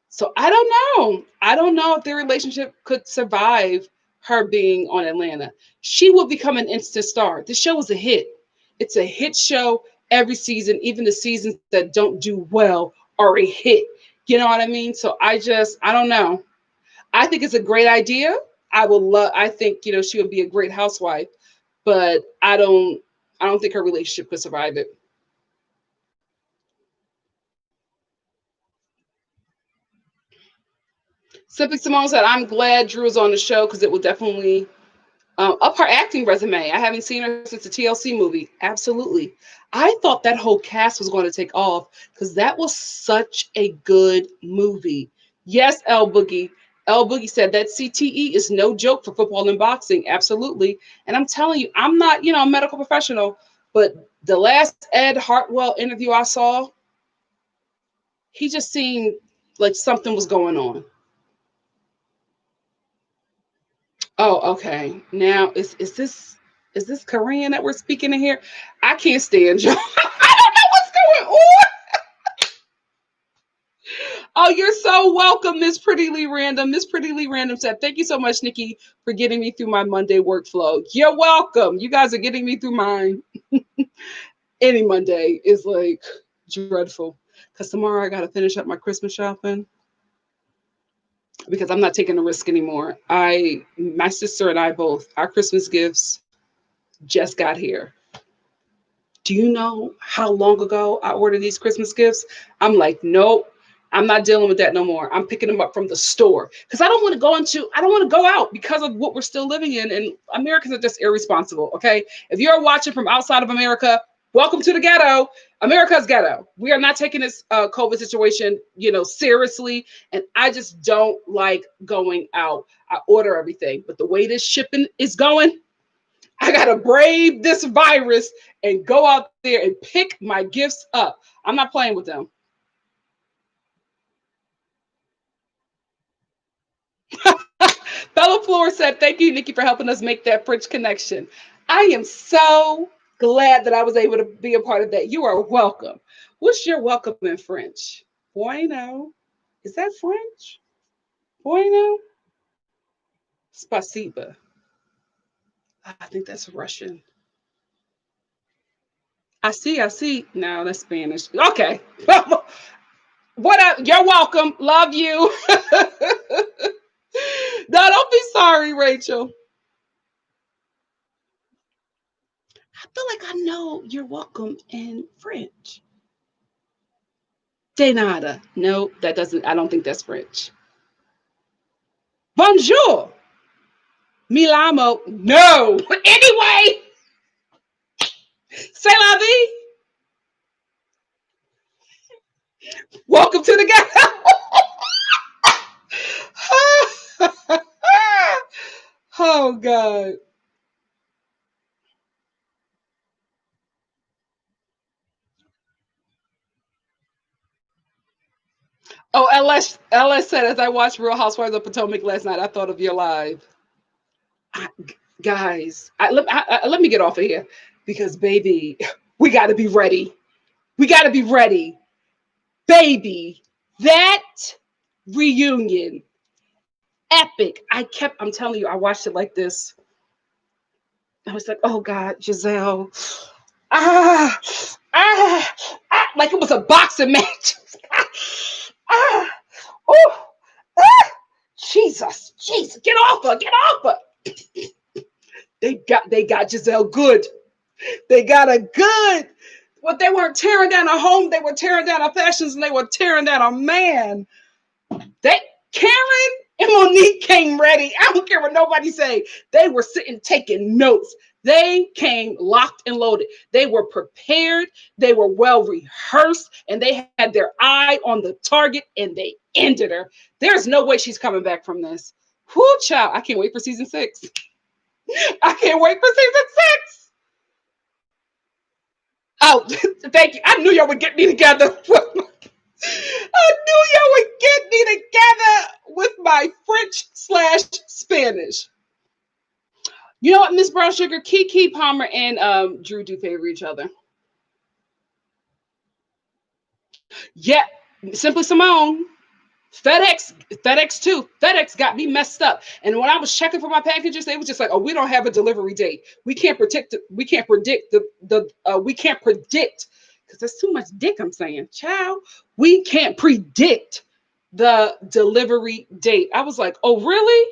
So I don't know. I don't know if their relationship could survive her being on Atlanta. She will become an instant star. The show is a hit. It's a hit show every season. Even the seasons that don't do well are a hit. You know what I mean? So I don't know. I think it's a great idea. I think, she would be a great housewife, but I don't think her relationship could survive it. Simply Simone said, I'm glad Drew is on the show because it will definitely up her acting resume. I haven't seen her since the TLC movie. Absolutely. I thought that whole cast was going to take off because that was such a good movie. Yes, L Boogie. L Boogie said that CTE is no joke for football and boxing. Absolutely. And I'm telling you, I'm not, a medical professional, but the last Ed Hartwell interview I saw, he just seemed like something was going on. Oh, okay. Now is this Korean that we're speaking in here? I can't stand you. I don't know what's going on. Oh, you're so welcome, Miss Pretty Lee Random. Miss Pretty Lee Random said, "Thank you so much, Nikki, for getting me through my Monday workflow." You're welcome. You guys are getting me through mine. Any Monday is like dreadful because tomorrow I got to finish up my Christmas shopping because I'm not taking the risk anymore. My sister and I both, our Christmas gifts just got here. Do you know how long ago I ordered these Christmas gifts? I'm like, nope, I'm not dealing with that no more. I'm picking them up from the store because I don't want to go out because of what we're still living in. And Americans are just irresponsible. Okay. If you're watching from outside of America, welcome to the ghetto. America's ghetto. We are not taking this COVID situation, seriously. And I just don't like going out. I order everything, but the way this shipping is going, I gotta brave this virus and go out there and pick my gifts up. I'm not playing with them. Fellow Floor said, "Thank you, Nikki, for helping us make that French connection." I am so glad that I was able to be a part of that. You are welcome. What's your welcome in French? Bueno. Is that French? Bueno? Spasiba. I think that's Russian. I see. No, that's Spanish. Okay. What up? You're welcome. Love you. No, don't be sorry, Rachel. I feel like I know you're welcome in French. De nada. No, that doesn't, I don't think that's French. Bonjour. Milamo. No. Anyway, c'est la vie. Welcome to the ghetto. Oh, God. Oh, LS said, as I watched Real Housewives of Potomac last night, I thought of your live. I, guys, let me get off of here because, baby, we got to be ready. We got to be ready. Baby, that reunion, epic. I'm telling you, I watched it like this. I was like, oh God, Giselle. Ah, like it was a boxing match. ah, oh, ah, Jesus, get off her. They got Giselle good. They got her good. But they weren't tearing down a home, they were tearing down our fashions, and they were tearing down a man. Karen and Monique came ready. I don't care what nobody say. They were sitting taking notes. They came locked and loaded. They were prepared. They were well rehearsed, and they had their eye on the target, and they ended her. There's no way she's coming back from this. Whoo, child! I can't wait for season 6. I can't wait for season 6. Oh, thank you. I knew y'all would get me together. I knew y'all would get me together with my French/Spanish. You know what, Miss Brown Sugar? Kiki Palmer and Drew do favor each other. Yeah, Simply Simone. FedEx too. FedEx got me messed up. And when I was checking for my packages, they were just like, "Oh, we don't have a delivery date. We can't predict. We can't predict because there's too much dick." I'm saying, child, we can't predict the delivery date. I was like, "Oh, really?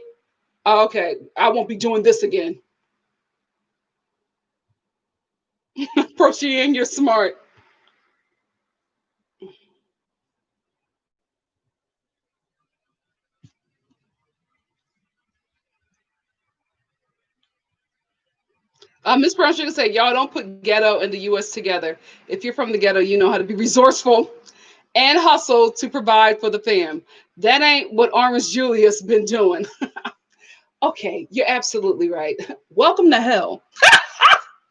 Oh, okay, I won't be doing this again." Proceed, you're smart. Miss Brown Sugar said, "Y'all don't put ghetto and the U.S. together. If you're from the ghetto, you know how to be resourceful and hustle to provide for the fam. That ain't what Orange Julius been doing." Okay, you're absolutely right. Welcome to hell.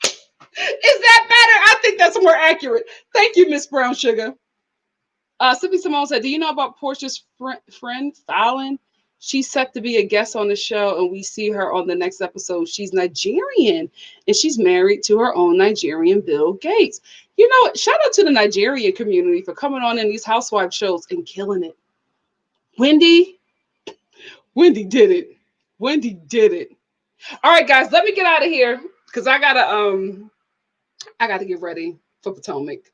Is that better? I think that's more accurate. Thank you, Miss Brown Sugar. Sippy Simone said, "Do you know about Portia's friend, Fallon? She's set to be a guest on the show, and we see her on the next episode. She's Nigerian, and she's married to her own Nigerian Bill Gates. You know what? Shout out to the Nigerian community for coming on in these housewife shows and killing it. Wendy did it. Wendy did it. All right, guys, let me get out of here because I gotta get ready for Potomac.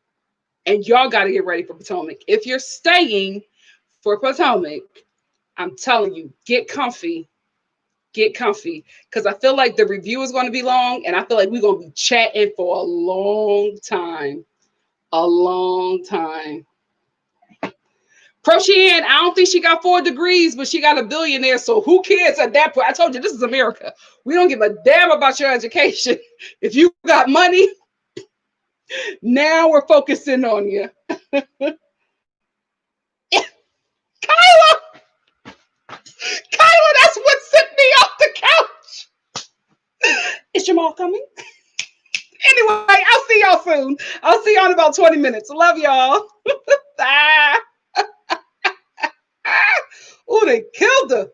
And y'all gotta get ready for Potomac. If you're staying for Potomac, I'm telling you, get comfy. Get comfy. Because I feel like the review is going to be long, and I feel like we're going to be chatting for a long time. A long time. Prochian, I don't think she got 4 degrees, but she got a billionaire. So who cares at that point? I told you, this is America. We don't give a damn about your education. If you got money, now we're focusing on you. Kyla, that's what sent me off the couch. Is Jamal coming? Anyway, I'll see y'all soon. I'll see y'all in about 20 minutes. Love y'all. Bye. Oh, they killed her.